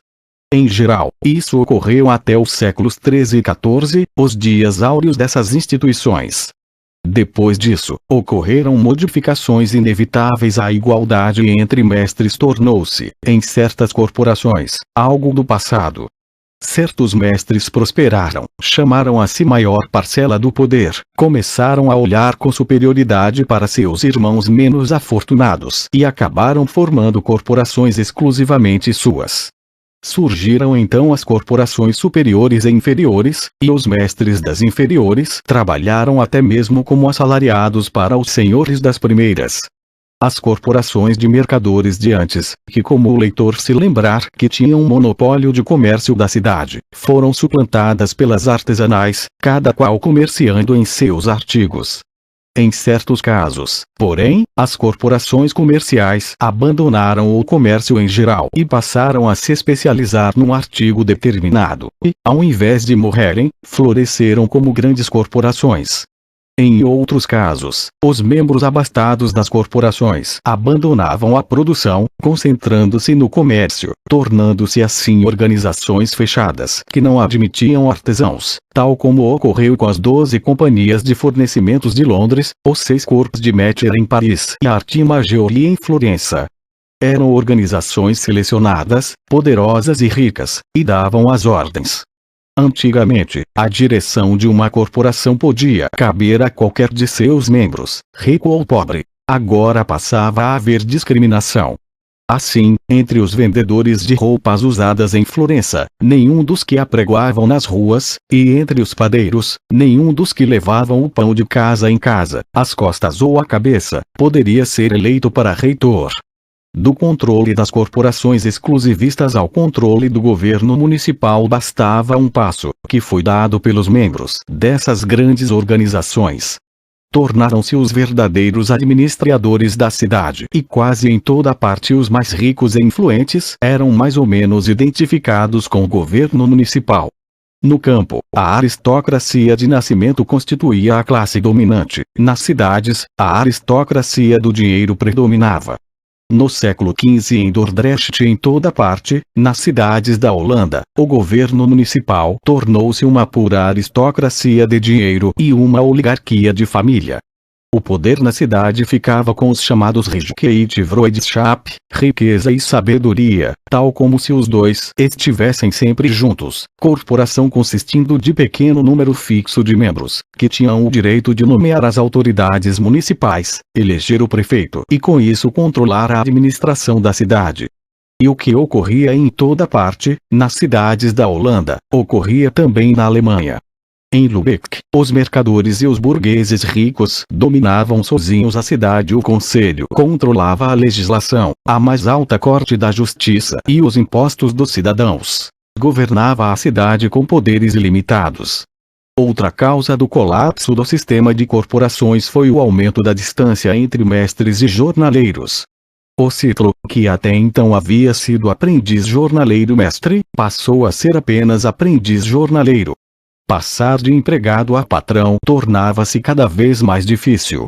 Em geral, isso ocorreu até os séculos XIII e XIV, os dias áureos dessas instituições. Depois disso, ocorreram modificações inevitáveis. A igualdade entre mestres tornou-se, em certas corporações, algo do passado. Certos mestres prosperaram, chamaram a si maior parcela do poder, começaram a olhar com superioridade para seus irmãos menos afortunados e acabaram formando corporações exclusivamente suas. Surgiram então as corporações superiores e inferiores, e os mestres das inferiores trabalharam até mesmo como assalariados para os senhores das primeiras. As corporações de mercadores de antes, que como o leitor se lembrar que tinham um monopólio de comércio da cidade, foram suplantadas pelas artesanais, cada qual comerciando em seus artigos. Em certos casos, porém, as corporações comerciais abandonaram o comércio em geral e passaram a se especializar num artigo determinado, e, ao invés de morrerem, floresceram como grandes corporações. Em outros casos, os membros abastados das corporações abandonavam a produção, concentrando-se no comércio, tornando-se assim organizações fechadas que não admitiam artesãos, tal como ocorreu com as 12 companhias de fornecimentos de Londres, os 6 corpos de Métier em Paris e a Artimaggiore em Florença. Eram organizações selecionadas, poderosas e ricas, e davam as ordens. Antigamente, a direção de uma corporação podia caber a qualquer de seus membros, rico ou pobre. Agora passava a haver discriminação. Assim, entre os vendedores de roupas usadas em Florença, nenhum dos que apregoavam nas ruas, e entre os padeiros, nenhum dos que levavam o pão de casa em casa, às costas ou à cabeça, poderia ser eleito para reitor. Do controle das corporações exclusivistas ao controle do governo municipal bastava um passo, que foi dado pelos membros dessas grandes organizações. Tornaram-se os verdadeiros administradores da cidade e quase em toda parte os mais ricos e influentes eram mais ou menos identificados com o governo municipal. No campo, a aristocracia de nascimento constituía a classe dominante. Nas cidades, a aristocracia do dinheiro predominava. No século XV em Dordrecht e em toda parte, nas cidades da Holanda, o governo municipal tornou-se uma pura aristocracia de dinheiro e uma oligarquia de família. O poder na cidade ficava com os chamados Rijkheid e Vroedschap, riqueza e sabedoria, tal como se os dois estivessem sempre juntos, corporação consistindo de pequeno número fixo de membros, que tinham o direito de nomear as autoridades municipais, eleger o prefeito e com isso controlar a administração da cidade. E o que ocorria em toda parte, nas cidades da Holanda, ocorria também na Alemanha. Em Lubeck, os mercadores e os burgueses ricos dominavam sozinhos a cidade. O conselho controlava a legislação, a mais alta corte da justiça e os impostos dos cidadãos. Governava a cidade com poderes ilimitados. Outra causa do colapso do sistema de corporações foi o aumento da distância entre mestres e jornaleiros. O ciclo, que até então havia sido aprendiz jornaleiro-mestre, passou a ser apenas aprendiz jornaleiro. Passar de empregado a patrão tornava-se cada vez mais difícil.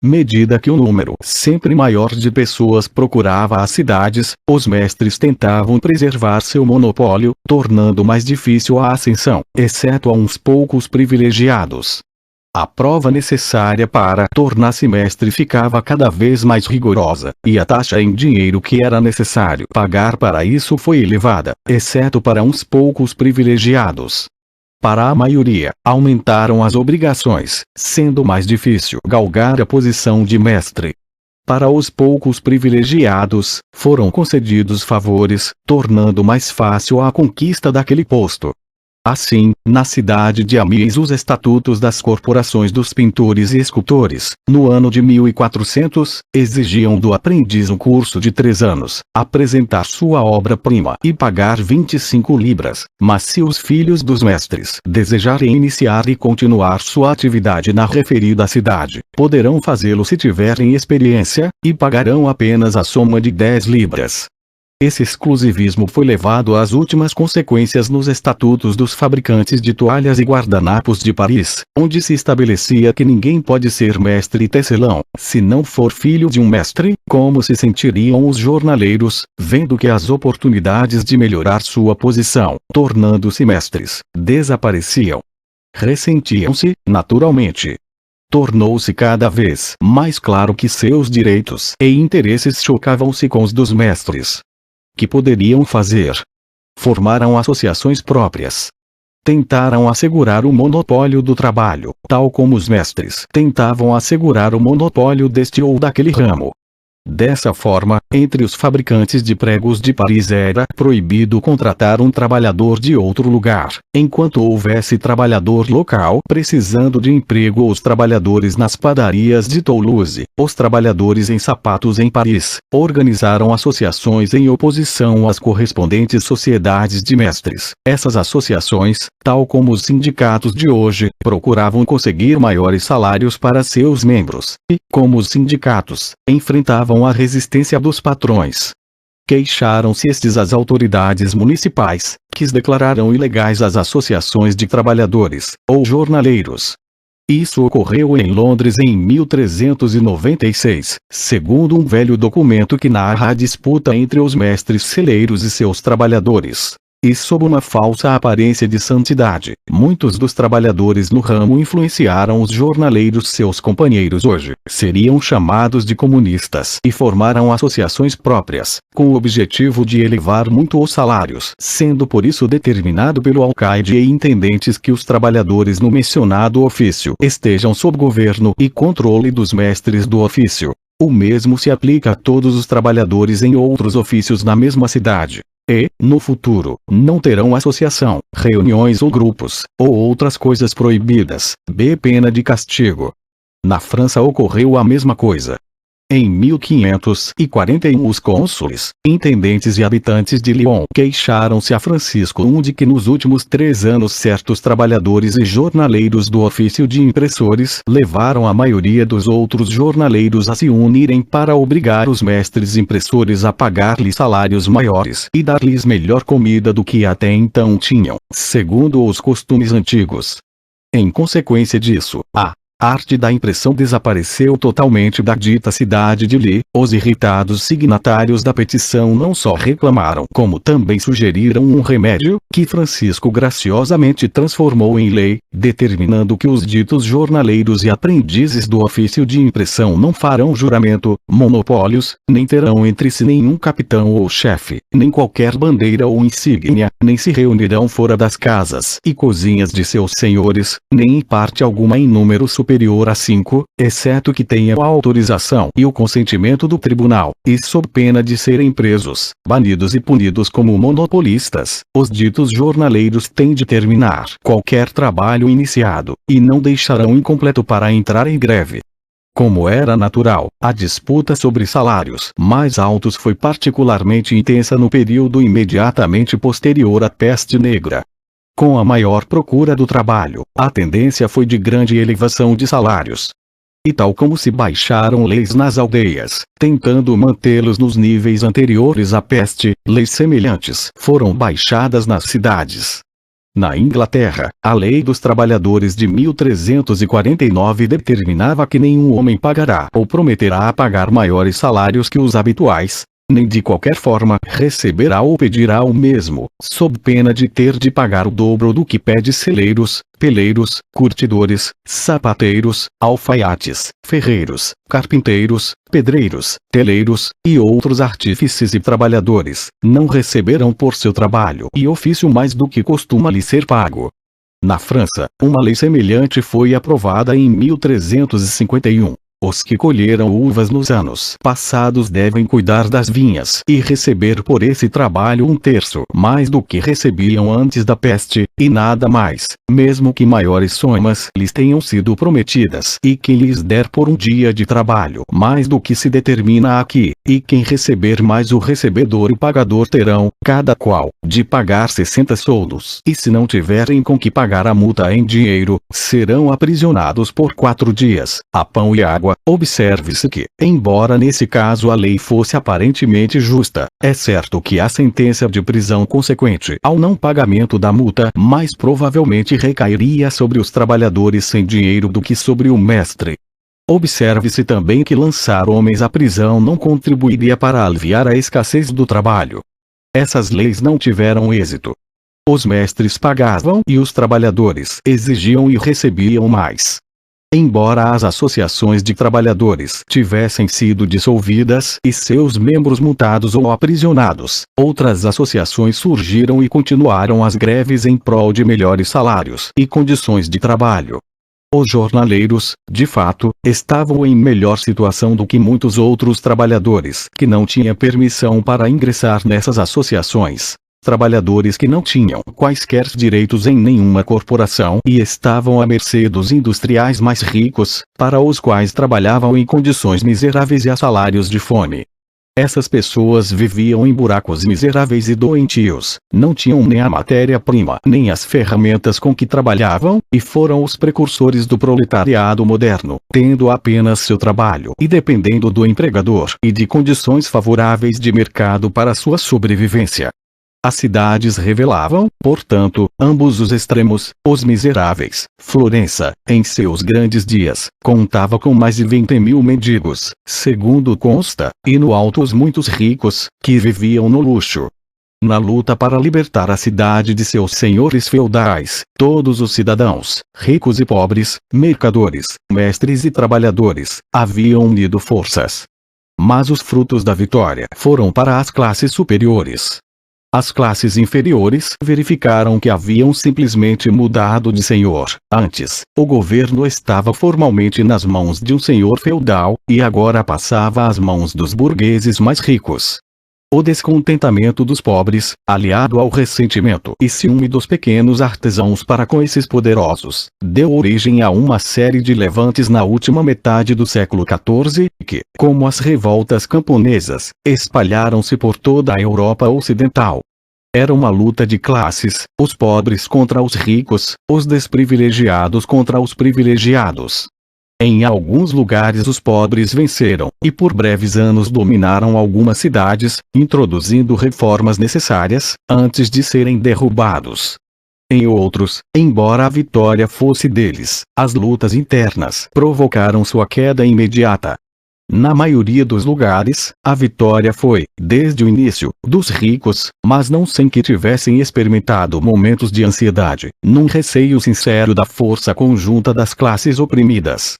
Medida que o número sempre maior de pessoas procurava as cidades, os mestres tentavam preservar seu monopólio, tornando mais difícil a ascensão, exceto a uns poucos privilegiados. A prova necessária para tornar-se mestre ficava cada vez mais rigorosa, e a taxa em dinheiro que era necessário pagar para isso foi elevada, exceto para uns poucos privilegiados. Para a maioria, aumentaram as obrigações, sendo mais difícil galgar a posição de mestre. Para os poucos privilegiados, foram concedidos favores, tornando mais fácil a conquista daquele posto. Assim, na cidade de Amiens, os estatutos das corporações dos pintores e escultores, no ano de 1400, exigiam do aprendiz um curso de 3 anos, apresentar sua obra-prima e pagar 25 libras, mas se os filhos dos mestres desejarem iniciar e continuar sua atividade na referida cidade, poderão fazê-lo se tiverem experiência, e pagarão apenas a soma de 10 libras. Esse exclusivismo foi levado às últimas consequências nos estatutos dos fabricantes de toalhas e guardanapos de Paris, onde se estabelecia que ninguém pode ser mestre e tecelão, se não for filho de um mestre. Como se sentiriam os jornaleiros, vendo que as oportunidades de melhorar sua posição, tornando-se mestres, desapareciam? Ressentiam-se, naturalmente. Tornou-se cada vez mais claro que seus direitos e interesses chocavam-se com os dos mestres. Que poderiam fazer? Formaram associações próprias. Tentaram assegurar o monopólio do trabalho, tal como os mestres tentavam assegurar o monopólio deste ou daquele ramo. Dessa forma, entre os fabricantes de pregos de Paris era proibido contratar um trabalhador de outro lugar, enquanto houvesse trabalhador local precisando de emprego. Os trabalhadores nas padarias de Toulouse, os trabalhadores em sapatos em Paris, organizaram associações em oposição às correspondentes sociedades de mestres. Essas associações, tal como os sindicatos de hoje, procuravam conseguir maiores salários para seus membros, e, como os sindicatos, enfrentavam a resistência dos patrões. Queixaram-se estes às autoridades municipais, que declararam ilegais as associações de trabalhadores, ou jornaleiros. Isso ocorreu em Londres em 1396, segundo um velho documento que narra a disputa entre os mestres celeiros e seus trabalhadores. E sob uma falsa aparência de santidade, muitos dos trabalhadores no ramo influenciaram os jornaleiros. Seus companheiros hoje seriam chamados de comunistas e formaram associações próprias, com o objetivo de elevar muito os salários, sendo por isso determinado pelo alcaide e intendentes que os trabalhadores no mencionado ofício estejam sob governo e controle dos mestres do ofício. O mesmo se aplica a todos os trabalhadores em outros ofícios na mesma cidade. E, no futuro, não terão associação, reuniões ou grupos, ou outras coisas proibidas, pena de castigo. Na França ocorreu a mesma coisa. Em 1541 os cônsules, intendentes e habitantes de Lyon queixaram-se a Francisco I de que nos últimos 3 anos certos trabalhadores e jornaleiros do ofício de impressores levaram a maioria dos outros jornaleiros a se unirem para obrigar os mestres impressores a pagar-lhes salários maiores e dar-lhes melhor comida do que até então tinham, segundo os costumes antigos. Em consequência disso, a arte da impressão desapareceu totalmente da dita cidade de Lille. Os irritados signatários da petição não só reclamaram, como também sugeriram um remédio, que Francisco graciosamente transformou em lei, determinando que os ditos jornaleiros e aprendizes do ofício de impressão não farão juramento, monopólios, nem terão entre si nenhum capitão ou chefe, nem qualquer bandeira ou insígnia, nem se reunirão fora das casas e cozinhas de seus senhores, nem em parte alguma em número superior superior a 5, exceto que tenham a autorização e o consentimento do tribunal, e sob pena de serem presos, banidos e punidos como monopolistas, os ditos jornaleiros têm de terminar qualquer trabalho iniciado, e não deixarão incompleto para entrar em greve. Como era natural, a disputa sobre salários mais altos foi particularmente intensa no período imediatamente posterior à peste negra. Com a maior procura do trabalho, a tendência foi de grande elevação de salários. E tal como se baixaram leis nas aldeias, tentando mantê-los nos níveis anteriores à peste, leis semelhantes foram baixadas nas cidades. Na Inglaterra, a Lei dos Trabalhadores de 1349 determinava que nenhum homem pagará ou prometerá pagar maiores salários que os habituais, nem de qualquer forma receberá ou pedirá o mesmo, sob pena de ter de pagar o dobro do que pede celeiros, peleiros, curtidores, sapateiros, alfaiates, ferreiros, carpinteiros, pedreiros, teleiros, e outros artífices e trabalhadores, não receberão por seu trabalho e ofício mais do que costuma lhe ser pago. Na França, uma lei semelhante foi aprovada em 1351. Os que colheram uvas nos anos passados devem cuidar das vinhas e receber por esse trabalho 1/3 mais do que recebiam antes da peste, e nada mais, mesmo que maiores somas lhes tenham sido prometidas, e quem lhes der por um dia de trabalho mais do que se determina aqui, e quem receber mais o recebedor e o pagador terão, cada qual, de pagar 60 soldos, e se não tiverem com que pagar a multa em dinheiro, serão aprisionados por 4 dias, a pão e água. Observe-se que, embora nesse caso a lei fosse aparentemente justa, é certo que a sentença de prisão consequente ao não pagamento da multa mais provavelmente recairia sobre os trabalhadores sem dinheiro do que sobre o mestre. Observe-se também que lançar homens à prisão não contribuiria para aliviar a escassez do trabalho. Essas leis não tiveram êxito. Os mestres pagavam e os trabalhadores exigiam e recebiam mais. Embora as associações de trabalhadores tivessem sido dissolvidas e seus membros multados ou aprisionados, outras associações surgiram e continuaram as greves em prol de melhores salários e condições de trabalho. Os jornaleiros, de fato, estavam em melhor situação do que muitos outros trabalhadores que não tinham permissão para ingressar nessas associações. Trabalhadores que não tinham quaisquer direitos em nenhuma corporação e estavam à mercê dos industriais mais ricos, para os quais trabalhavam em condições miseráveis e a salários de fome. Essas pessoas viviam em buracos miseráveis e doentios, não tinham nem a matéria-prima nem as ferramentas com que trabalhavam, e foram os precursores do proletariado moderno, tendo apenas seu trabalho e dependendo do empregador e de condições favoráveis de mercado para sua sobrevivência. As cidades revelavam, portanto, ambos os extremos. Os miseráveis. Florença, em seus grandes dias, contava com mais de 20.000 mendigos, segundo consta, e no alto os muitos ricos, que viviam no luxo. Na luta para libertar a cidade de seus senhores feudais, todos os cidadãos, ricos e pobres, mercadores, mestres e trabalhadores, haviam unido forças. Mas os frutos da vitória foram para as classes superiores. As classes inferiores verificaram que haviam simplesmente mudado de senhor. Antes, o governo estava formalmente nas mãos de um senhor feudal, e agora passava às mãos dos burgueses mais ricos. O descontentamento dos pobres, aliado ao ressentimento e ciúme dos pequenos artesãos para com esses poderosos, deu origem a uma série de levantes na última metade do século XIV, que, como as revoltas camponesas, espalharam-se por toda a Europa Ocidental. Era uma luta de classes, os pobres contra os ricos, os desprivilegiados contra os privilegiados. Em alguns lugares os pobres venceram, e por breves anos dominaram algumas cidades, introduzindo reformas necessárias, antes de serem derrubados. Em outros, embora a vitória fosse deles, as lutas internas provocaram sua queda imediata. Na maioria dos lugares, a vitória foi, desde o início, dos ricos, mas não sem que tivessem experimentado momentos de ansiedade, num receio sincero da força conjunta das classes oprimidas.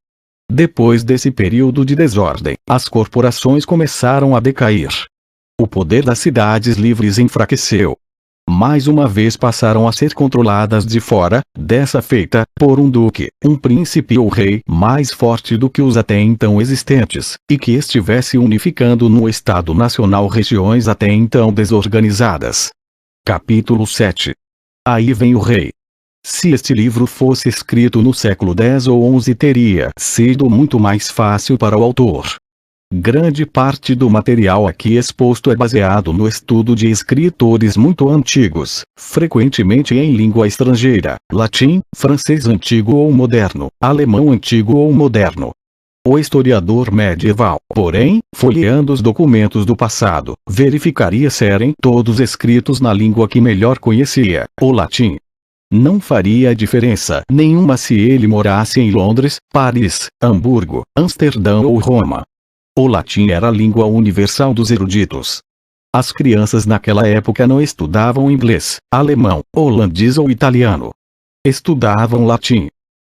Depois desse período de desordem, as corporações começaram a decair. O poder das cidades livres enfraqueceu. mais uma vez passaram a ser controladas de fora, dessa feita, por um duque, um príncipe ou rei mais forte do que os até então existentes, e que estivesse unificando no Estado Nacional regiões até então desorganizadas. Capítulo 7. Aí vem o rei. Se este livro fosse escrito no século X ou XI teria sido muito mais fácil para o autor. Grande parte do material aqui exposto é baseado no estudo de escritores muito antigos, frequentemente em língua estrangeira, latim, francês antigo ou moderno, alemão antigo ou moderno. O historiador medieval, porém, folheando os documentos do passado, verificaria serem todos escritos na língua que melhor conhecia, o latim. Não faria diferença nenhuma se ele morasse em Londres, Paris, Hamburgo, Amsterdão ou Roma. O latim era a língua universal dos eruditos. As crianças naquela época não estudavam inglês, alemão, holandês ou italiano. Estudavam latim.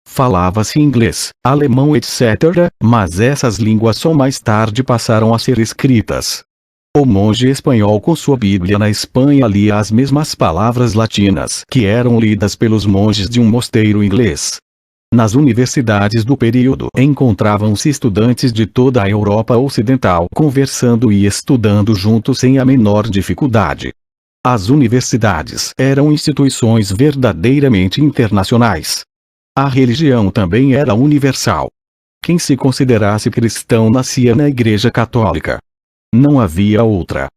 Falava-se inglês, alemão etc., mas essas línguas só mais tarde passaram a ser escritas. O monge espanhol com sua Bíblia na Espanha lia as mesmas palavras latinas que eram lidas pelos monges de um mosteiro inglês. Nas universidades do período encontravam-se estudantes de toda a Europa Ocidental conversando e estudando juntos sem a menor dificuldade. As universidades eram instituições verdadeiramente internacionais. A religião também era universal. Quem se considerasse cristão nascia na Igreja Católica. Não havia outra.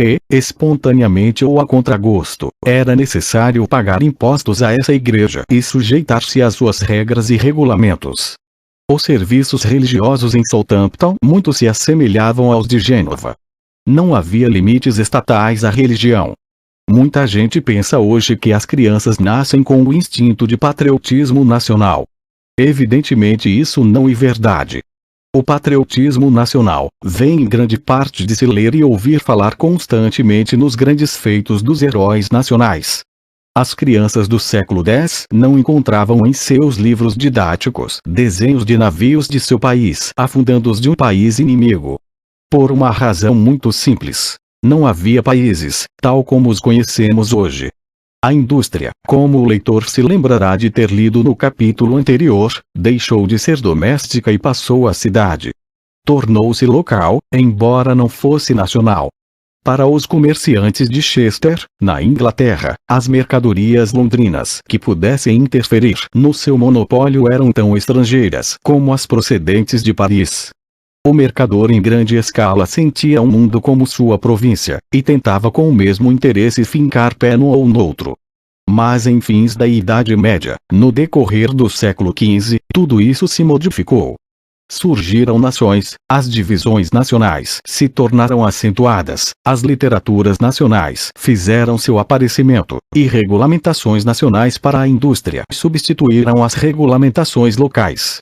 E, espontaneamente ou a contragosto, era necessário pagar impostos a essa igreja e sujeitar-se às suas regras e regulamentos. Os serviços religiosos em Southampton muito se assemelhavam aos de Gênova. Não havia limites estatais à religião. Muita gente pensa hoje que as crianças nascem com o instinto de patriotismo nacional. Evidentemente isso não é verdade. O patriotismo nacional vem em grande parte de se ler e ouvir falar constantemente nos grandes feitos dos heróis nacionais. As crianças do século X não encontravam em seus livros didáticos desenhos de navios de seu país afundando os de um país inimigo. Por uma razão muito simples. Não havia países, tal como os conhecemos hoje. A indústria, como o leitor se lembrará de ter lido no capítulo anterior, deixou de ser doméstica e passou à cidade. Tornou-se local, embora não fosse nacional. Para os comerciantes de Chester, na Inglaterra, as mercadorias londrinas que pudessem interferir no seu monopólio eram tão estrangeiras como as procedentes de Paris. O mercador em grande escala sentia o mundo como sua província, e tentava com o mesmo interesse fincar pé no ou noutro. Mas em fins da Idade Média, no decorrer do século XV, tudo isso se modificou. Surgiram nações, as divisões nacionais se tornaram acentuadas, as literaturas nacionais fizeram seu aparecimento, e regulamentações nacionais para a indústria substituíram as regulamentações locais.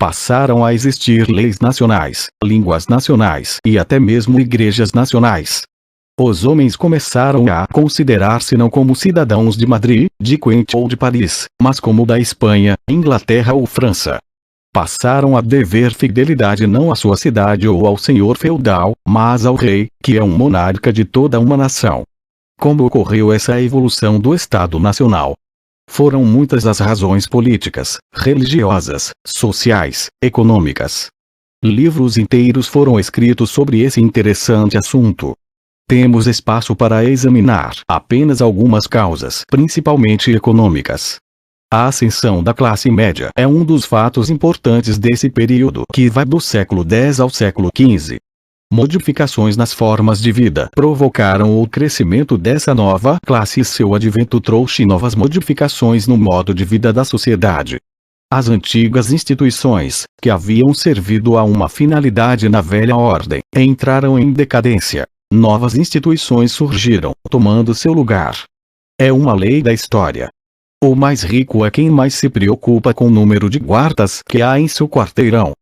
Passaram a existir leis nacionais, línguas nacionais e até mesmo igrejas nacionais. Os homens começaram a considerar-se não como cidadãos de Madrid, de Quente ou de Paris, mas como da Espanha, Inglaterra ou França. Passaram a dever fidelidade não à sua cidade ou ao senhor feudal, mas ao rei, que é um monarca de toda uma nação. Como ocorreu essa evolução do Estado Nacional? Foram muitas as razões políticas, religiosas, sociais, econômicas. Livros inteiros foram escritos sobre esse interessante assunto. Temos espaço para examinar apenas algumas causas, principalmente econômicas. A ascensão da classe média é um dos fatos importantes desse período que vai do século X ao século XV. Modificações nas formas de vida provocaram o crescimento dessa nova classe e seu advento trouxe novas modificações no modo de vida da sociedade. As antigas instituições, que haviam servido a uma finalidade na velha ordem, entraram em decadência. Novas instituições surgiram, tomando seu lugar. É uma lei da história. O mais rico é quem mais se preocupa com o número de guardas que há em seu quarteirão.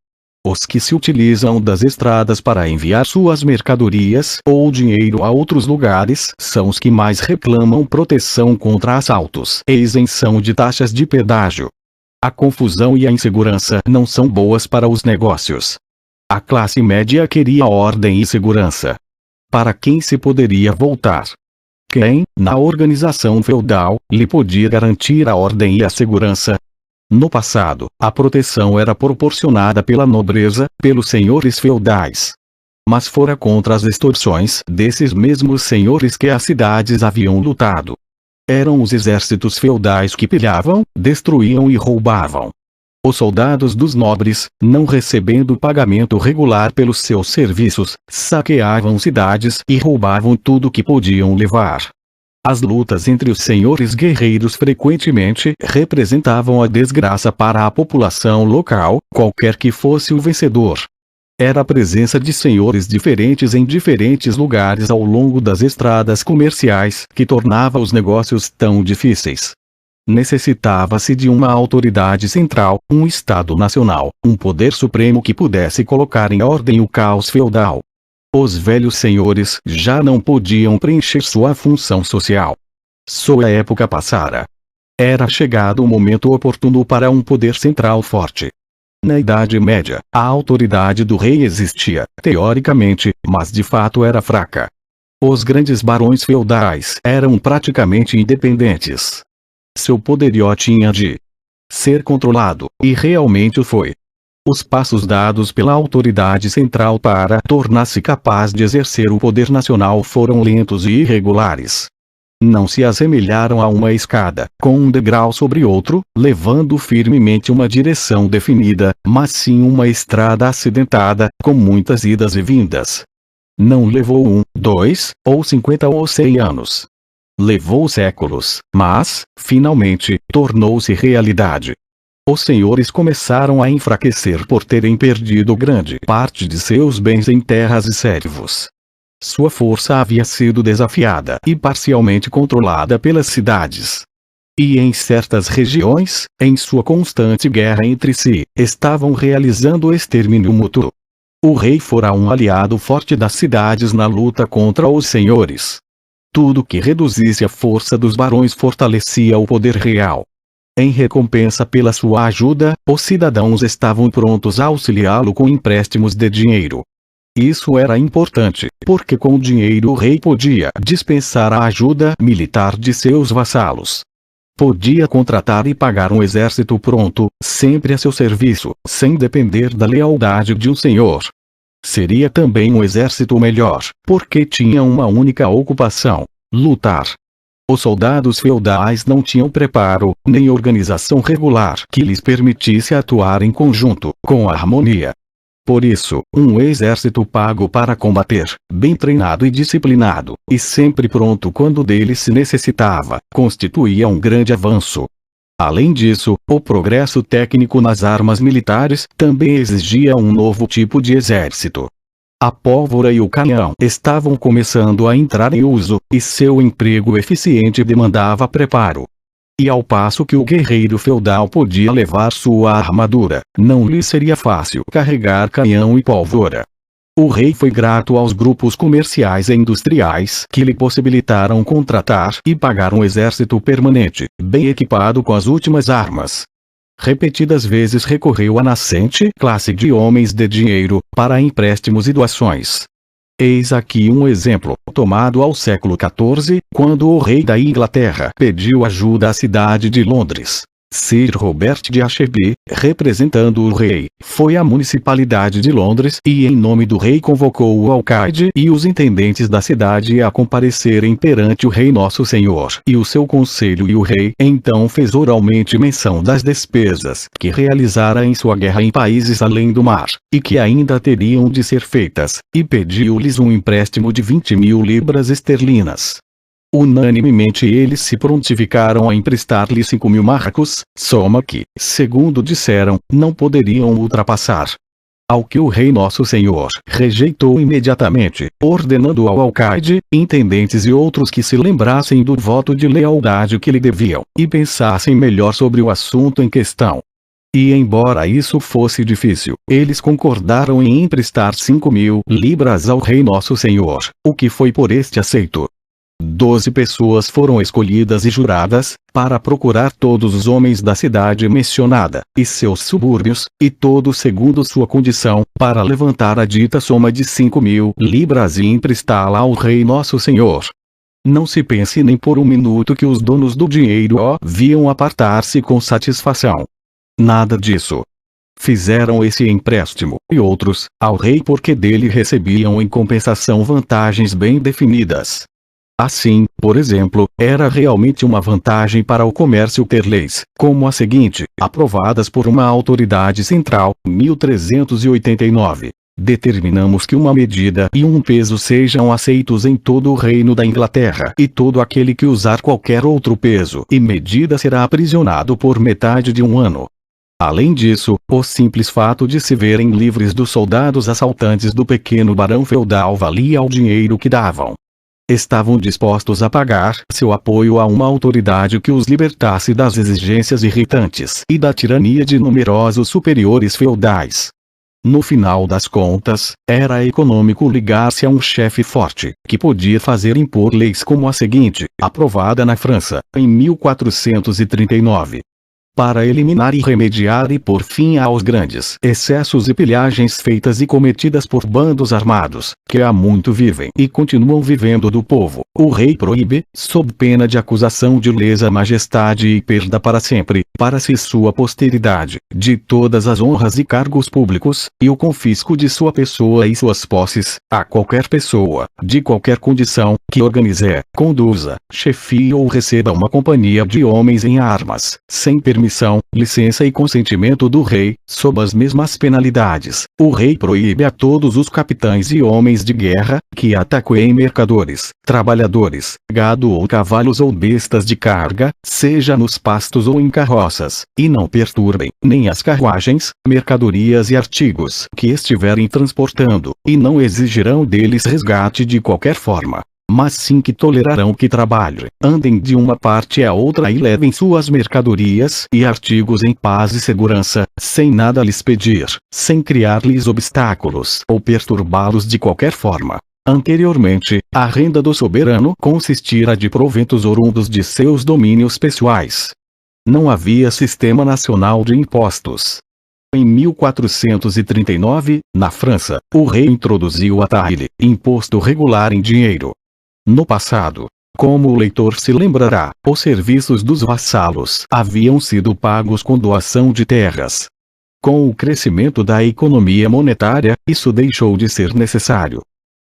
Os que se utilizam das estradas para enviar suas mercadorias ou dinheiro a outros lugares são os que mais reclamam proteção contra assaltos e isenção de taxas de pedágio. A confusão e a insegurança não são boas para os negócios. A classe média queria ordem e segurança. Para quem se poderia voltar? Quem, na organização feudal, lhe podia garantir a ordem e a segurança? No passado, a proteção era proporcionada pela nobreza, pelos senhores feudais. Mas fora contra as extorsões desses mesmos senhores que as cidades haviam lutado. Eram os exércitos feudais que pilhavam, destruíam e roubavam. Os soldados dos nobres, não recebendo pagamento regular pelos seus serviços, saqueavam cidades e roubavam tudo que podiam levar. As lutas entre os senhores guerreiros frequentemente representavam a desgraça para a população local, qualquer que fosse o vencedor. Era a presença de senhores diferentes em diferentes lugares ao longo das estradas comerciais que tornava os negócios tão difíceis. Necessitava-se de uma autoridade central, um Estado nacional, um poder supremo que pudesse colocar em ordem o caos feudal. Os velhos senhores já não podiam preencher sua função social. Sua época passara. Era chegado o momento oportuno para um poder central forte. Na Idade Média, a autoridade do rei existia, teoricamente, mas de fato era fraca. Os grandes barões feudais eram praticamente independentes. Seu poderio tinha de ser controlado, e realmente o foi. Os passos dados pela autoridade central para tornar-se capaz de exercer o poder nacional foram lentos e irregulares. Não se assemelharam a uma escada, com um degrau sobre outro, levando firmemente uma direção definida, mas sim uma estrada acidentada, com muitas idas e vindas. Não levou 2, ou 50 ou 100 anos. Levou séculos, mas, finalmente, tornou-se realidade. Os senhores começaram a enfraquecer por terem perdido grande parte de seus bens em terras e servos. Sua força havia sido desafiada e parcialmente controlada pelas cidades. E em certas regiões, em sua constante guerra entre si, estavam realizando o extermínio mútuo. O rei fora um aliado forte das cidades na luta contra os senhores. Tudo que reduzisse a força dos barões fortalecia o poder real. Em recompensa pela sua ajuda, os cidadãos estavam prontos a auxiliá-lo com empréstimos de dinheiro. Isso era importante, porque com o dinheiro o rei podia dispensar a ajuda militar de seus vassalos. Podia contratar e pagar um exército pronto, sempre a seu serviço, sem depender da lealdade de um senhor. Seria também um exército melhor, porque tinha uma única ocupação: lutar. Os soldados feudais não tinham preparo, nem organização regular que lhes permitisse atuar em conjunto, com harmonia. Por isso, um exército pago para combater, bem treinado e disciplinado, e sempre pronto quando dele se necessitava, constituía um grande avanço. Além disso, o progresso técnico nas armas militares também exigia um novo tipo de exército. A pólvora e o canhão estavam começando a entrar em uso, e seu emprego eficiente demandava preparo. E ao passo que o guerreiro feudal podia levar sua armadura, não lhe seria fácil carregar canhão e pólvora. O rei foi grato aos grupos comerciais e industriais que lhe possibilitaram contratar e pagar um exército permanente, bem equipado com as últimas armas. Repetidas vezes recorreu à nascente classe de homens de dinheiro, para empréstimos e doações. Eis aqui um exemplo, tomado ao século XIV, quando o rei da Inglaterra pediu ajuda à cidade de Londres. Sir Robert de Acheby, representando o rei, foi à municipalidade de Londres e em nome do rei convocou o alcaide e os intendentes da cidade a comparecerem perante o rei nosso senhor e o seu conselho, e o rei então fez oralmente menção das despesas que realizara em sua guerra em países além do mar, e que ainda teriam de ser feitas, e pediu-lhes um empréstimo de 20.000 libras esterlinas. Unanimemente eles se prontificaram a emprestar-lhe 5.000 marcos, soma que, segundo disseram, não poderiam ultrapassar. Ao que o rei nosso senhor rejeitou imediatamente, ordenando ao alcaide, intendentes e outros que se lembrassem do voto de lealdade que lhe deviam, e pensassem melhor sobre o assunto em questão. E embora isso fosse difícil, eles concordaram em emprestar 5.000 libras ao rei nosso senhor, o que foi por este aceito. 12 pessoas foram escolhidas e juradas, para procurar todos os homens da cidade mencionada, e seus subúrbios, e todos segundo sua condição, para levantar a dita soma de 5.000 libras e emprestá-la ao rei nosso senhor. Não se pense nem por um minuto que os donos do dinheiro viam apartar-se com satisfação. Nada disso. Fizeram esse empréstimo e outros ao rei porque dele recebiam em compensação vantagens bem definidas. Assim, por exemplo, era realmente uma vantagem para o comércio ter leis, como a seguinte, aprovadas por uma autoridade central, 1389. Determinamos que uma medida e um peso sejam aceitos em todo o reino da Inglaterra e todo aquele que usar qualquer outro peso e medida será aprisionado por metade de um ano. Além disso, o simples fato de se verem livres dos soldados assaltantes do pequeno barão feudal valia o dinheiro que davam. Estavam dispostos a pagar seu apoio a uma autoridade que os libertasse das exigências irritantes e da tirania de numerosos superiores feudais. No final das contas, era econômico ligar-se a um chefe forte, que podia fazer impor leis como a seguinte, aprovada na França, em 1439. Para eliminar e remediar e pôr fim aos grandes excessos e pilhagens feitas e cometidas por bandos armados, que há muito vivem e continuam vivendo do povo, o rei proíbe, sob pena de acusação de lesa majestade e perda para sempre, para si sua posteridade, de todas as honras e cargos públicos, e o confisco de sua pessoa e suas posses, a qualquer pessoa, de qualquer condição, que organize, conduza, chefie ou receba uma companhia de homens em armas, sem permissão, licença e consentimento do rei, sob as mesmas penalidades. O rei proíbe a todos os capitães e homens de guerra, que ataquem mercadores, trabalhadores, gado ou cavalos ou bestas de carga, seja nos pastos ou em carroças, e não perturbem, nem as carruagens, mercadorias e artigos que estiverem transportando, e não exigirão deles resgate de qualquer forma. Mas sim que tolerarão que trabalhem, andem de uma parte a outra e levem suas mercadorias e artigos em paz e segurança, sem nada lhes pedir, sem criar-lhes obstáculos ou perturbá-los de qualquer forma. Anteriormente, a renda do soberano consistira de proventos oriundos de seus domínios pessoais. Não havia sistema nacional de impostos. Em 1439, na França, o rei introduziu a taille, imposto regular em dinheiro. No passado, como o leitor se lembrará, os serviços dos vassalos haviam sido pagos com doação de terras. Com o crescimento da economia monetária, isso deixou de ser necessário.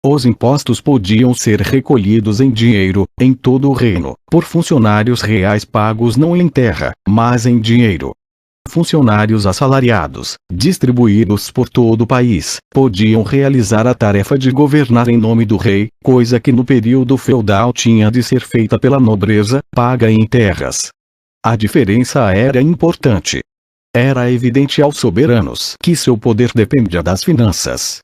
Os impostos podiam ser recolhidos em dinheiro, em todo o reino, por funcionários reais pagos não em terra, mas em dinheiro. Funcionários assalariados, distribuídos por todo o país, podiam realizar a tarefa de governar em nome do rei, coisa que no período feudal tinha de ser feita pela nobreza, paga em terras. A diferença era importante. Era evidente aos soberanos que seu poder dependia das finanças.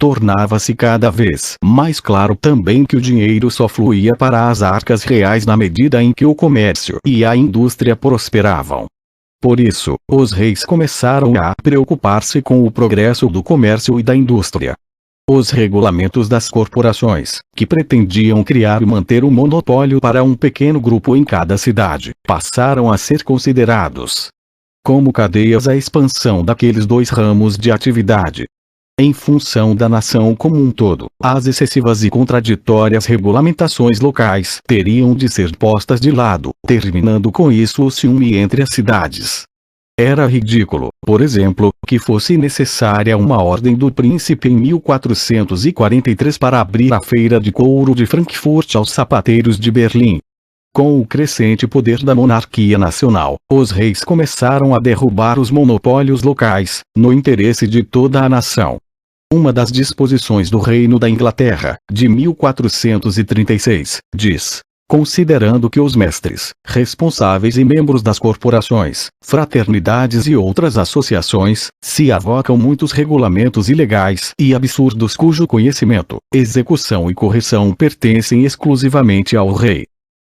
Tornava-se cada vez mais claro também que o dinheiro só fluía para as arcas reais na medida em que o comércio e a indústria prosperavam. Por isso, os reis começaram a preocupar-se com o progresso do comércio e da indústria. Os regulamentos das corporações, que pretendiam criar e manter um monopólio para um pequeno grupo em cada cidade, passaram a ser considerados como cadeias à expansão daqueles dois ramos de atividade. Em função da nação como um todo, as excessivas e contraditórias regulamentações locais teriam de ser postas de lado, terminando com isso o ciúme entre as cidades. Era ridículo, por exemplo, que fosse necessária uma ordem do príncipe em 1443 para abrir a feira de couro de Frankfurt aos sapateiros de Berlim. Com o crescente poder da monarquia nacional, os reis começaram a derrubar os monopólios locais, no interesse de toda a nação. Uma das disposições do Reino da Inglaterra, de 1436, diz: considerando que os mestres, responsáveis e membros das corporações, fraternidades e outras associações, se avocam muitos regulamentos ilegais e absurdos cujo conhecimento, execução e correção pertencem exclusivamente ao rei.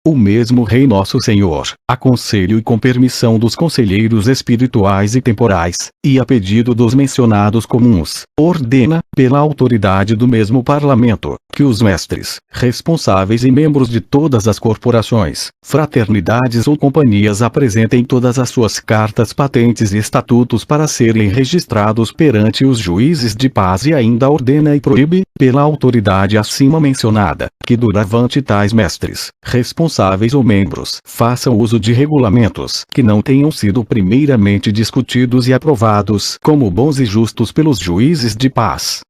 O mesmo Rei Nosso Senhor, a conselho e com permissão dos conselheiros espirituais e temporais, e a pedido dos mencionados comuns, ordena, pela autoridade do mesmo Parlamento, que os mestres, responsáveis e membros de todas as corporações, fraternidades ou companhias apresentem todas as suas cartas patentes e estatutos para serem registrados perante os juízes de paz e ainda ordena e proíbe, pela autoridade acima mencionada, que doravante tais mestres, responsáveis ou membros façam uso de regulamentos que não tenham sido primeiramente discutidos e aprovados como bons e justos pelos juízes de paz.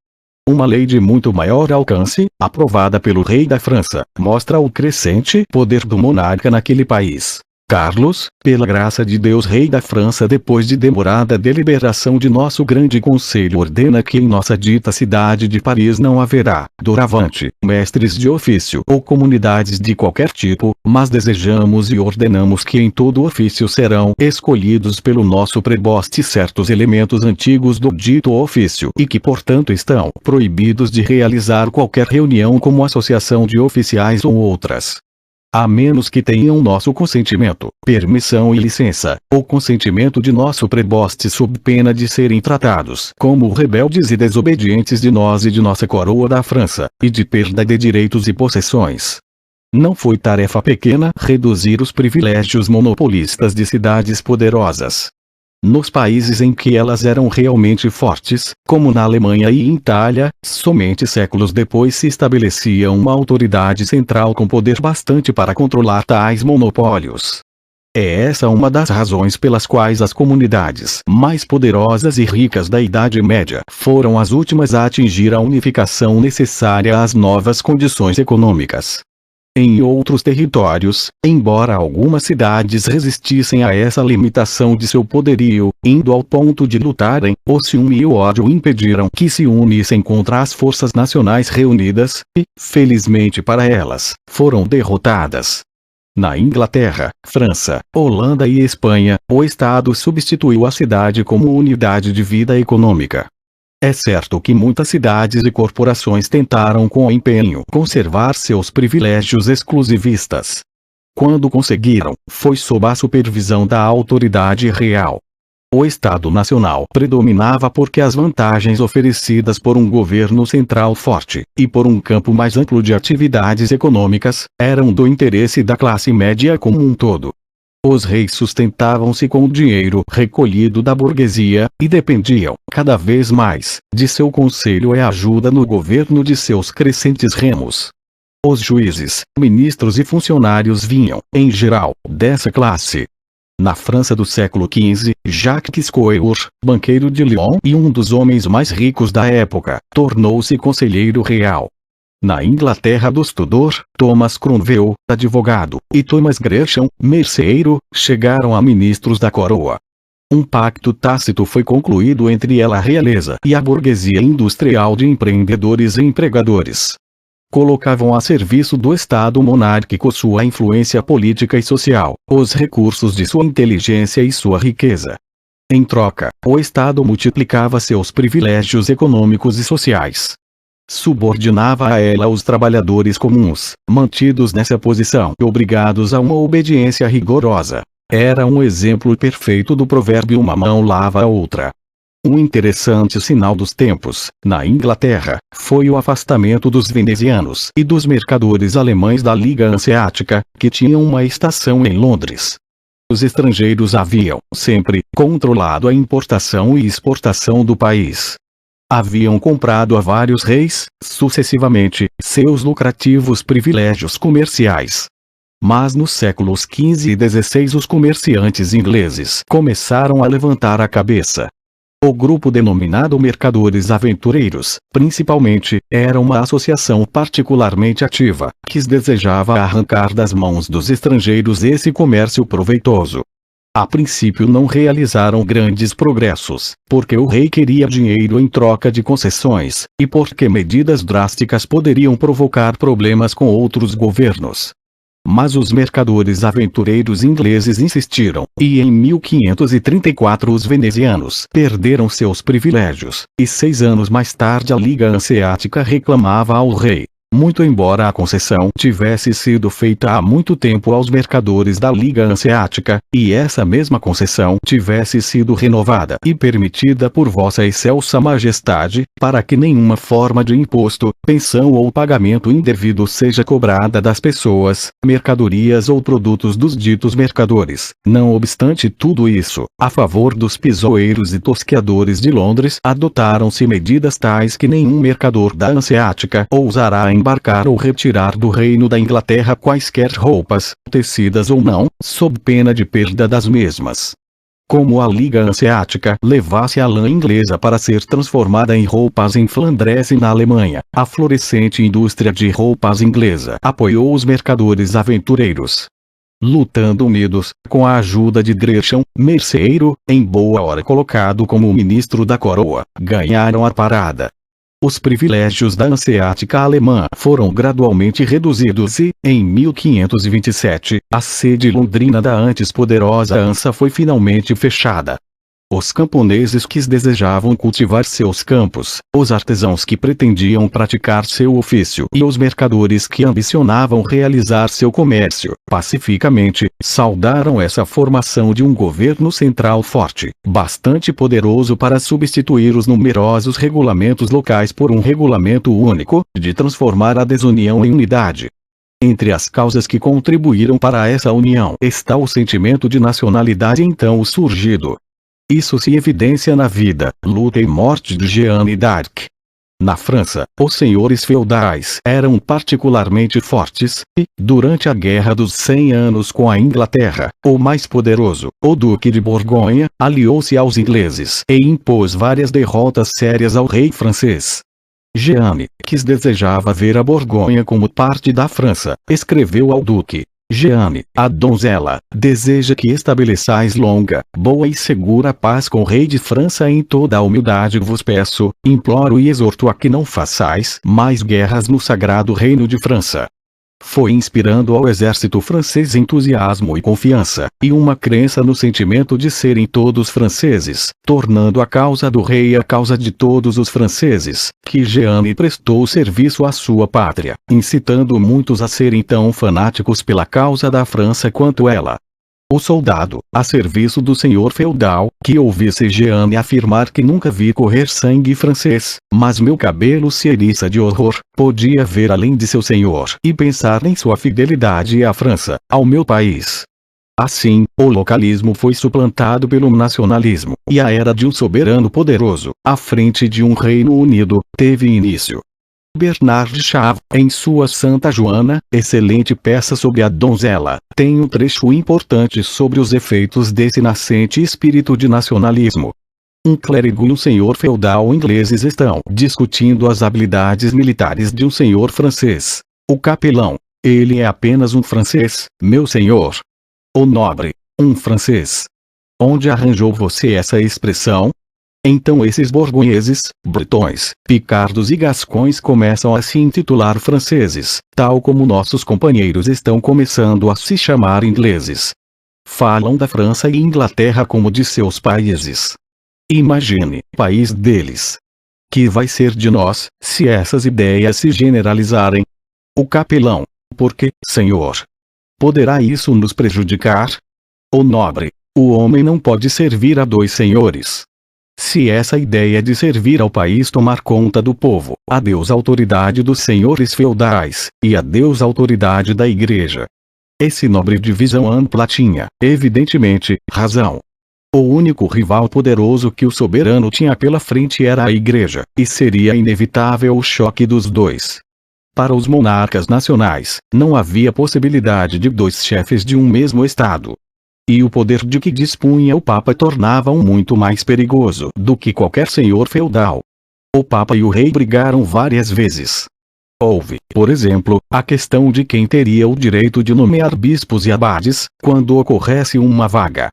Uma lei de muito maior alcance, aprovada pelo rei da França, mostra o crescente poder do monarca naquele país. Carlos, pela graça de Deus rei da França, depois de demorada deliberação de nosso grande conselho, ordena que em nossa dita cidade de Paris não haverá, doravante, mestres de ofício ou comunidades de qualquer tipo, mas desejamos e ordenamos que em todo ofício serão escolhidos pelo nosso preboste certos elementos antigos do dito ofício e que portanto estão proibidos de realizar qualquer reunião como associação de oficiais ou outras. A menos que tenham nosso consentimento, permissão e licença, ou consentimento de nosso preboste sob pena de serem tratados como rebeldes e desobedientes de nós e de nossa coroa da França, e de perda de direitos e possessões. Não foi tarefa pequena reduzir os privilégios monopolistas de cidades poderosas. Nos países em que elas eram realmente fortes, como na Alemanha e Itália, somente séculos depois se estabelecia uma autoridade central com poder bastante para controlar tais monopólios. É essa uma das razões pelas quais as comunidades mais poderosas e ricas da Idade Média foram as últimas a atingir a unificação necessária às novas condições econômicas. Em outros territórios, embora algumas cidades resistissem a essa limitação de seu poderio, indo ao ponto de lutarem, o ciúme e o ódio impediram que se unissem contra as forças nacionais reunidas, e, felizmente para elas, foram derrotadas. Na Inglaterra, França, Holanda e Espanha, o Estado substituiu a cidade como unidade de vida econômica. É certo que muitas cidades e corporações tentaram com empenho conservar seus privilégios exclusivistas. Quando conseguiram, foi sob a supervisão da autoridade real. O Estado Nacional predominava porque as vantagens oferecidas por um governo central forte, e por um campo mais amplo de atividades econômicas, eram do interesse da classe média como um todo. Os reis sustentavam-se com o dinheiro recolhido da burguesia, e dependiam, cada vez mais, de seu conselho e ajuda no governo de seus crescentes ramos. Os juízes, ministros e funcionários vinham, em geral, dessa classe. Na França do século XV, Jacques Coeur, banqueiro de Lyon e um dos homens mais ricos da época, tornou-se conselheiro real. Na Inglaterra dos Tudor, Thomas Cromwell, advogado, e Thomas Gresham, merceeiro, chegaram a ministros da coroa. Um pacto tácito foi concluído entre a realeza e a burguesia industrial de empreendedores e empregadores. Colocavam a serviço do Estado monárquico sua influência política e social, os recursos de sua inteligência e sua riqueza. Em troca, o Estado multiplicava seus privilégios econômicos e sociais. Subordinava a ela os trabalhadores comuns, mantidos nessa posição e obrigados a uma obediência rigorosa. Era um exemplo perfeito do provérbio uma mão lava a outra. Um interessante sinal dos tempos, na Inglaterra, foi o afastamento dos venezianos e dos mercadores alemães da Liga Hanseática, que tinham uma estação em Londres. Os estrangeiros haviam, sempre, controlado a importação e exportação do país. Haviam comprado a vários reis, sucessivamente, seus lucrativos privilégios comerciais. Mas nos séculos XV e XVI os comerciantes ingleses começaram a levantar a cabeça. O grupo denominado Mercadores Aventureiros, principalmente, era uma associação particularmente ativa, que desejava arrancar das mãos dos estrangeiros esse comércio proveitoso. A princípio não realizaram grandes progressos, porque o rei queria dinheiro em troca de concessões, e porque medidas drásticas poderiam provocar problemas com outros governos. Mas os mercadores aventureiros ingleses insistiram, e em 1534 os venezianos perderam seus privilégios, e 6 anos mais tarde a Liga Hanseática reclamava ao rei. Muito embora a concessão tivesse sido feita há muito tempo aos mercadores da Liga Hanseática, e essa mesma concessão tivesse sido renovada e permitida por Vossa Excelsa Majestade, para que nenhuma forma de imposto, pensão ou pagamento indevido seja cobrada das pessoas, mercadorias ou produtos dos ditos mercadores. Não obstante tudo isso, a favor dos pisoeiros e tosqueadores de Londres adotaram-se medidas tais que nenhum mercador da Hanseática ousará embarcar ou retirar do reino da Inglaterra quaisquer roupas, tecidas ou não, sob pena de perda das mesmas. Como a Liga Hanseática levasse a lã inglesa para ser transformada em roupas em Flandres e na Alemanha, a florescente indústria de roupas inglesa apoiou os mercadores aventureiros. Lutando unidos, com a ajuda de Gresham, merceeiro, em boa hora colocado como ministro da coroa, ganharam a parada. Os privilégios da Hanseática alemã foram gradualmente reduzidos e, em 1527, a sede londrina da antes poderosa Hansa foi finalmente fechada. Os camponeses que desejavam cultivar seus campos, os artesãos que pretendiam praticar seu ofício e os mercadores que ambicionavam realizar seu comércio, pacificamente, saudaram essa formação de um governo central forte, bastante poderoso para substituir os numerosos regulamentos locais por um regulamento único, de transformar a desunião em unidade. Entre as causas que contribuíram para essa união está o sentimento de nacionalidade então surgido. Isso se evidencia na vida, luta e morte de Jeanne d'Arc. Na França, os senhores feudais eram particularmente fortes, e, durante a Guerra dos 100 Anos com a Inglaterra, o mais poderoso, o Duque de Borgonha, aliou-se aos ingleses e impôs várias derrotas sérias ao rei francês. Jeanne, que desejava ver a Borgonha como parte da França, escreveu ao Duque: Jeanne, a donzela, deseja que estabeleçais longa, boa e segura paz com o rei de França. Em toda a humildade vos peço, imploro e exorto a que não façais mais guerras no sagrado reino de França. Foi inspirando ao exército francês entusiasmo e confiança, e uma crença no sentimento de serem todos franceses, tornando a causa do rei a causa de todos os franceses, que Jeanne prestou serviço à sua pátria, incitando muitos a serem tão fanáticos pela causa da França quanto ela. O soldado, a serviço do senhor feudal, que ouvisse Jeanne afirmar que nunca vi correr sangue francês, mas meu cabelo se eriça de horror, podia ver além de seu senhor e pensar em sua fidelidade à França, ao meu país. Assim, o localismo foi suplantado pelo nacionalismo, e a era de um soberano poderoso, à frente de um reino unido, teve início. Bernard Shaw, em sua Santa Joana, excelente peça sobre a donzela, tem um trecho importante sobre os efeitos desse nascente espírito de nacionalismo. Um clérigo e um senhor feudal ingleses estão discutindo as habilidades militares de um senhor francês. O capelão: ele é apenas um francês, meu senhor. O nobre: um francês. Onde arranjou você essa expressão? Então esses borgonheses, bretões, picardos e gascões começam a se intitular franceses, tal como nossos companheiros estão começando a se chamar ingleses. Falam da França e Inglaterra como de seus países. Imagine, país deles. Que vai ser de nós, se essas ideias se generalizarem? O capelão: por que, senhor? Poderá isso nos prejudicar? O nobre: o homem não pode servir a dois senhores. Se essa ideia de servir ao país tomar conta do povo, adeus autoridade dos senhores feudais, e adeus autoridade da igreja. Esse nobre de visão ampla tinha, evidentemente, razão. O único rival poderoso que o soberano tinha pela frente era a igreja, e seria inevitável o choque dos dois. Para os monarcas nacionais, não havia possibilidade de dois chefes de um mesmo estado. E o poder de que dispunha o Papa tornava-o muito mais perigoso do que qualquer senhor feudal. O Papa e o rei brigaram várias vezes. Houve, por exemplo, a questão de quem teria o direito de nomear bispos e abades, quando ocorresse uma vaga.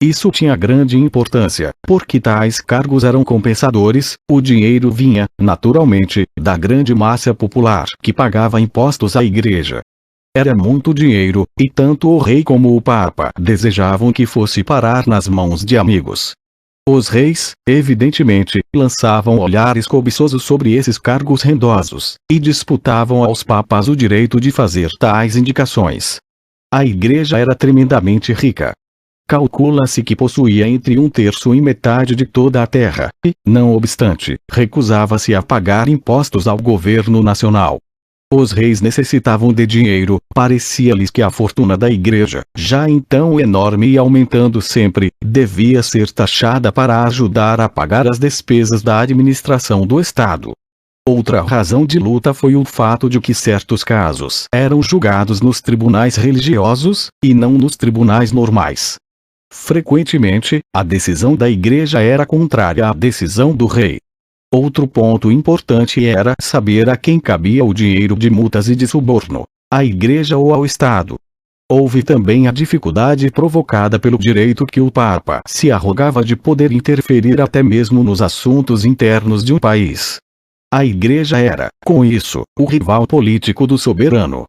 Isso tinha grande importância, porque tais cargos eram compensadores, o dinheiro vinha, naturalmente, da grande massa popular que pagava impostos à igreja. Era muito dinheiro, e tanto o rei como o Papa desejavam que fosse parar nas mãos de amigos. Os reis, evidentemente, lançavam olhares cobiçosos sobre esses cargos rendosos, e disputavam aos papas o direito de fazer tais indicações. A igreja era tremendamente rica. Calcula-se que possuía entre 1/3 e metade de toda a terra, e, não obstante, recusava-se a pagar impostos ao governo nacional. Os reis necessitavam de dinheiro, parecia-lhes que a fortuna da igreja, já então enorme e aumentando sempre, devia ser taxada para ajudar a pagar as despesas da administração do Estado. Outra razão de luta foi o fato de que certos casos eram julgados nos tribunais religiosos, e não nos tribunais normais. Frequentemente, a decisão da igreja era contrária à decisão do rei. Outro ponto importante era saber a quem cabia o dinheiro de multas e de suborno, à igreja ou ao Estado. Houve também a dificuldade provocada pelo direito que o Papa se arrogava de poder interferir até mesmo nos assuntos internos de um país. A igreja era, com isso, o rival político do soberano.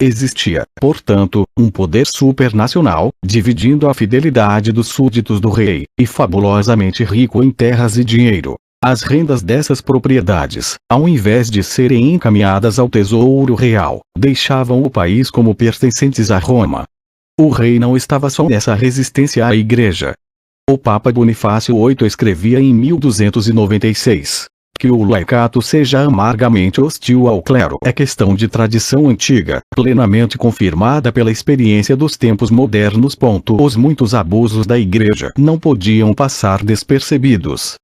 Existia, portanto, um poder supernacional, dividindo a fidelidade dos súditos do rei, e fabulosamente rico em terras e dinheiro. As rendas dessas propriedades, ao invés de serem encaminhadas ao tesouro real, deixavam o país como pertencentes a Roma. O rei não estava só nessa resistência à igreja. O Papa Bonifácio VIII escrevia em 1296. Que o laicato seja amargamente hostil ao clero é questão de tradição antiga, plenamente confirmada pela experiência dos tempos modernos. Os muitos abusos da igreja não podiam passar despercebidos.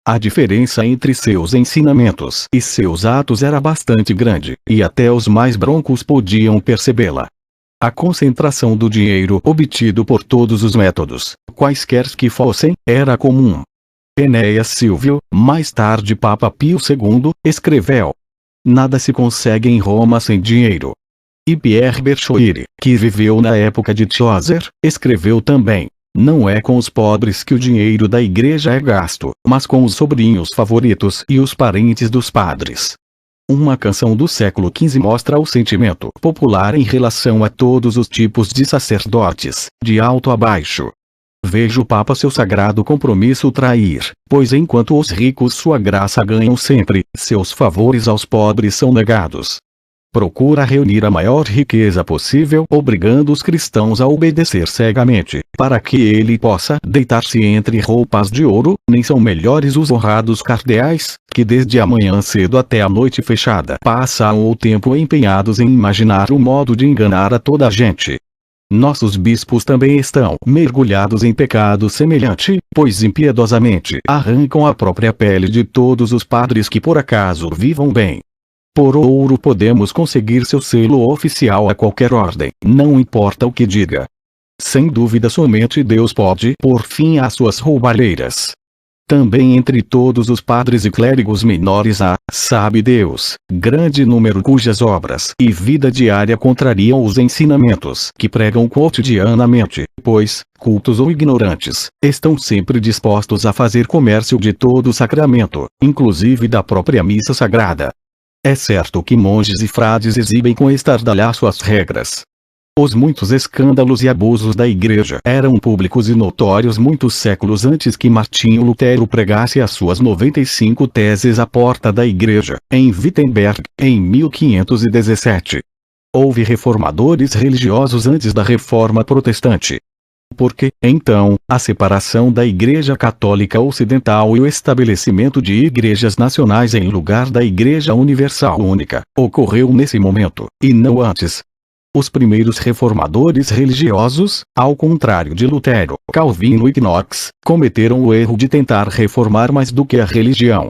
A diferença entre seus ensinamentos e seus atos era bastante grande, e até os mais broncos podiam percebê-la. A concentração do dinheiro obtido por todos os métodos, quaisquer que fossem, era comum. Enéas Silvio, mais tarde Papa Pio II, escreveu: nada se consegue em Roma sem dinheiro. E Pierre Berchoire, que viveu na época de Chaucer, escreveu também: não é com os pobres que o dinheiro da igreja é gasto, mas com os sobrinhos favoritos e os parentes dos padres. Uma canção do século XV mostra o sentimento popular em relação a todos os tipos de sacerdotes, de alto a baixo. Veja o Papa seu sagrado compromisso trair, pois enquanto os ricos sua graça ganham sempre, seus favores aos pobres são negados. Procura reunir a maior riqueza possível, obrigando os cristãos a obedecer cegamente, para que ele possa deitar-se entre roupas de ouro. Nem são melhores os honrados cardeais, que desde a manhã cedo até a noite fechada passam o tempo empenhados em imaginar um modo de enganar a toda a gente. Nossos bispos também estão mergulhados em pecado semelhante, pois impiedosamente arrancam a própria pele de todos os padres que por acaso vivam bem. Por ouro podemos conseguir seu selo oficial a qualquer ordem, não importa o que diga. Sem dúvida somente Deus pode pôr fim às suas roubalheiras. Também entre todos os padres e clérigos menores há, sabe Deus, grande número cujas obras e vida diária contrariam os ensinamentos que pregam cotidianamente, pois, cultos ou ignorantes, estão sempre dispostos a fazer comércio de todo o sacramento, inclusive da própria missa sagrada. É certo que monges e frades exibem com estardalhaço as regras. Os muitos escândalos e abusos da igreja eram públicos e notórios muitos séculos antes que Martinho Lutero pregasse as suas 95 teses à porta da igreja, em Wittenberg, em 1517. Houve reformadores religiosos antes da Reforma Protestante. Porque, então, a separação da Igreja Católica Ocidental e o estabelecimento de igrejas nacionais em lugar da Igreja Universal Única, ocorreu nesse momento, e não antes. Os primeiros reformadores religiosos, ao contrário de Lutero, Calvino e Knox, cometeram o erro de tentar reformar mais do que a religião.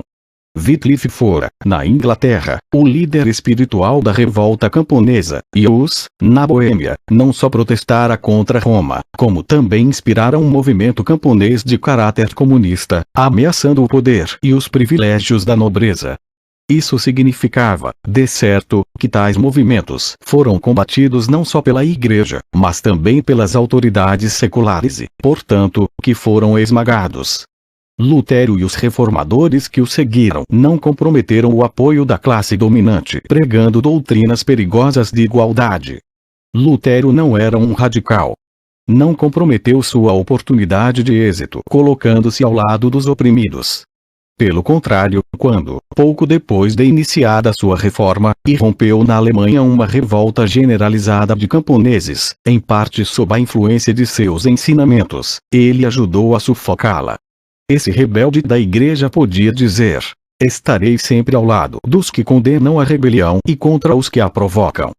Wycliffe fora, na Inglaterra, o líder espiritual da revolta camponesa, e Hus, na Boêmia, não só protestara contra Roma, como também inspirara um movimento camponês de caráter comunista, ameaçando o poder e os privilégios da nobreza. Isso significava, de certo, que tais movimentos foram combatidos não só pela Igreja, mas também pelas autoridades seculares e, portanto, que foram esmagados. Lutero e os reformadores que o seguiram não comprometeram o apoio da classe dominante pregando doutrinas perigosas de igualdade. Lutero não era um radical. não comprometeu sua oportunidade de êxito colocando-se ao lado dos oprimidos. Pelo contrário, quando, pouco depois de iniciada sua reforma, irrompeu na Alemanha uma revolta generalizada de camponeses, em parte sob a influência de seus ensinamentos, ele ajudou a sufocá-la. Esse rebelde da igreja podia dizer: estarei sempre ao lado dos que condenam a rebelião e contra os que a provocam.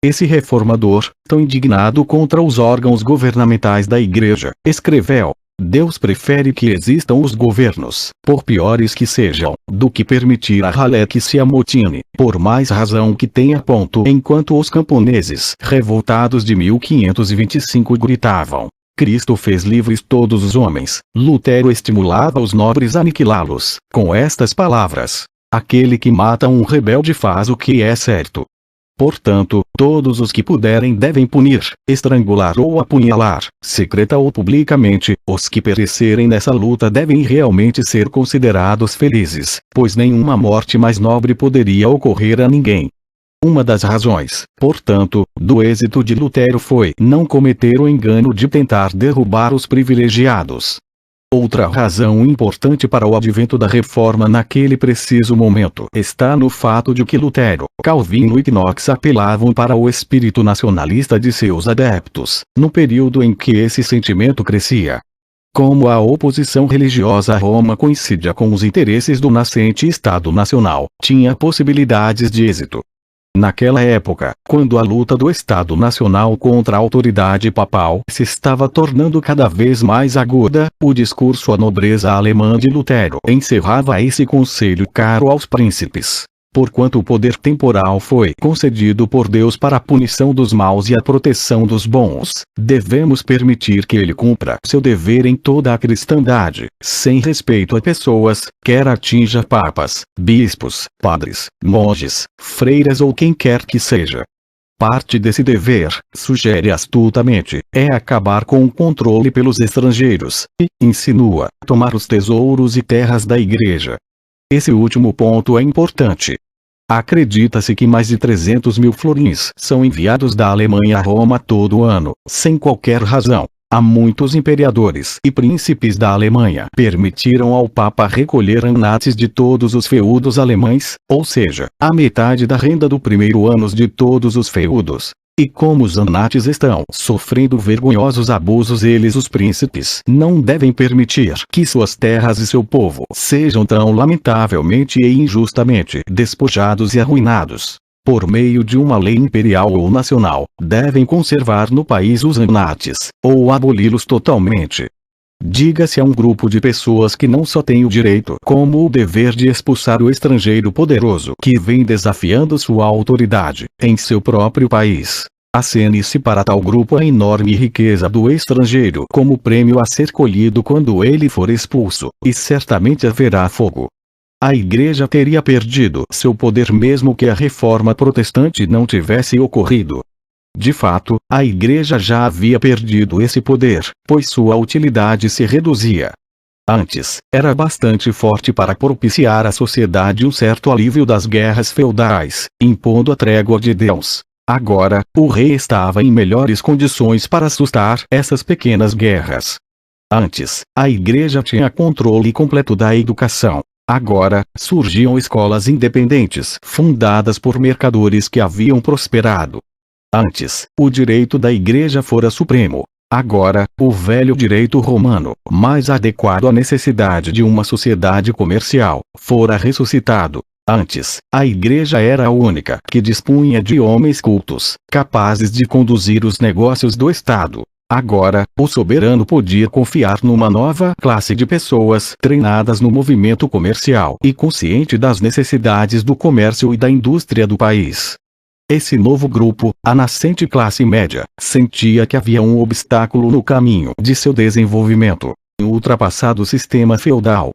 Esse reformador, tão indignado contra os órgãos governamentais da igreja, escreveu: Deus prefere que existam os governos, por piores que sejam, do que permitir a ralé que se amotine, por mais razão que tenha. Enquanto os camponeses revoltados de 1525 gritavam: Cristo fez livres todos os homens, Lutero estimulava os nobres a aniquilá-los, com estas palavras: aquele que mata um rebelde faz o que é certo. Portanto, todos os que puderem devem punir, estrangular ou apunhalar, secreta ou publicamente, os que perecerem nessa luta devem realmente ser considerados felizes, pois nenhuma morte mais nobre poderia ocorrer a ninguém. Uma das razões, portanto, do êxito de Lutero foi não cometer o engano de tentar derrubar os privilegiados. Outra razão importante para o advento da reforma naquele preciso momento está no fato de que Lutero, Calvino e Knox apelavam para o espírito nacionalista de seus adeptos, no período em que esse sentimento crescia. Como a oposição religiosa a Roma coincidia com os interesses do nascente Estado Nacional, tinha possibilidades de êxito. Naquela época, quando a luta do Estado Nacional contra a autoridade papal se estava tornando cada vez mais aguda, o discurso à nobreza alemã de Lutero encerrava esse conselho caro aos príncipes. Porquanto o poder temporal foi concedido por Deus para a punição dos maus e a proteção dos bons, devemos permitir que ele cumpra seu dever em toda a cristandade, sem respeito a pessoas, quer atinja papas, bispos, padres, monges, freiras ou quem quer que seja. Parte desse dever, sugere astutamente, é acabar com o controle pelos estrangeiros, e, insinua, tomar os tesouros e terras da igreja. Esse último ponto é importante. Acredita-se que mais de 300 mil florins são enviados da Alemanha a Roma todo ano, sem qualquer razão. Há muitos imperadores e príncipes da Alemanha permitiram ao Papa recolher annates de todos os feudos alemães, ou seja, a metade da renda do primeiro ano de todos os feudos. E como os annates estão sofrendo vergonhosos abusos, eles, os príncipes, não devem permitir que suas terras e seu povo sejam tão lamentavelmente e injustamente despojados e arruinados. Por meio de uma lei imperial ou nacional, devem conservar no país os annates, ou aboli-los totalmente. Diga-se a um grupo de pessoas que não só tem o direito, como o dever de expulsar o estrangeiro poderoso que vem desafiando sua autoridade, em seu próprio país. Acene-se para tal grupo a enorme riqueza do estrangeiro como prêmio a ser colhido quando ele for expulso, e certamente haverá fogo. A igreja teria perdido seu poder mesmo que a reforma protestante não tivesse ocorrido. De fato, a igreja já havia perdido esse poder, pois sua utilidade se reduzia. Antes, era bastante forte para propiciar à sociedade um certo alívio das guerras feudais, impondo a trégua de Deus. Agora, o rei estava em melhores condições para assustar essas pequenas guerras. Antes, a igreja tinha controle completo da educação. Agora, surgiam escolas independentes fundadas por mercadores que haviam prosperado. Antes, o direito da igreja fora supremo. Agora, o velho direito romano, mais adequado à necessidade de uma sociedade comercial, fora ressuscitado. Antes, a igreja era a única que dispunha de homens cultos, capazes de conduzir os negócios do Estado. Agora, o soberano podia confiar numa nova classe de pessoas treinadas no movimento comercial e consciente das necessidades do comércio e da indústria do país. Esse novo grupo, a nascente classe média, sentia que havia um obstáculo no caminho de seu desenvolvimento, o ultrapassado sistema feudal.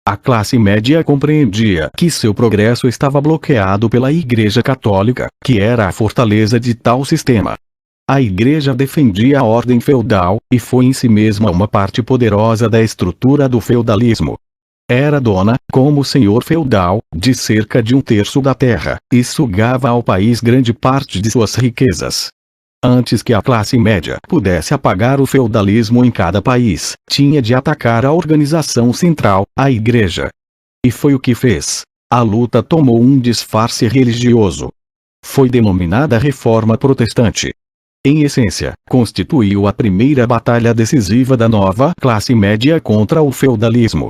A classe média compreendia que seu progresso estava bloqueado pela Igreja Católica, que era a fortaleza de tal sistema. A igreja defendia a ordem feudal, e foi em si mesma uma parte poderosa da estrutura do feudalismo. Era dona, como senhor feudal, de cerca de 1/3 da terra, e sugava ao país grande parte de suas riquezas. Antes que a classe média pudesse apagar o feudalismo em cada país, tinha de atacar a organização central, a Igreja. E foi o que fez. A luta tomou um disfarce religioso. Foi denominada Reforma Protestante. Em essência, constituiu a primeira batalha decisiva da nova classe média contra o feudalismo.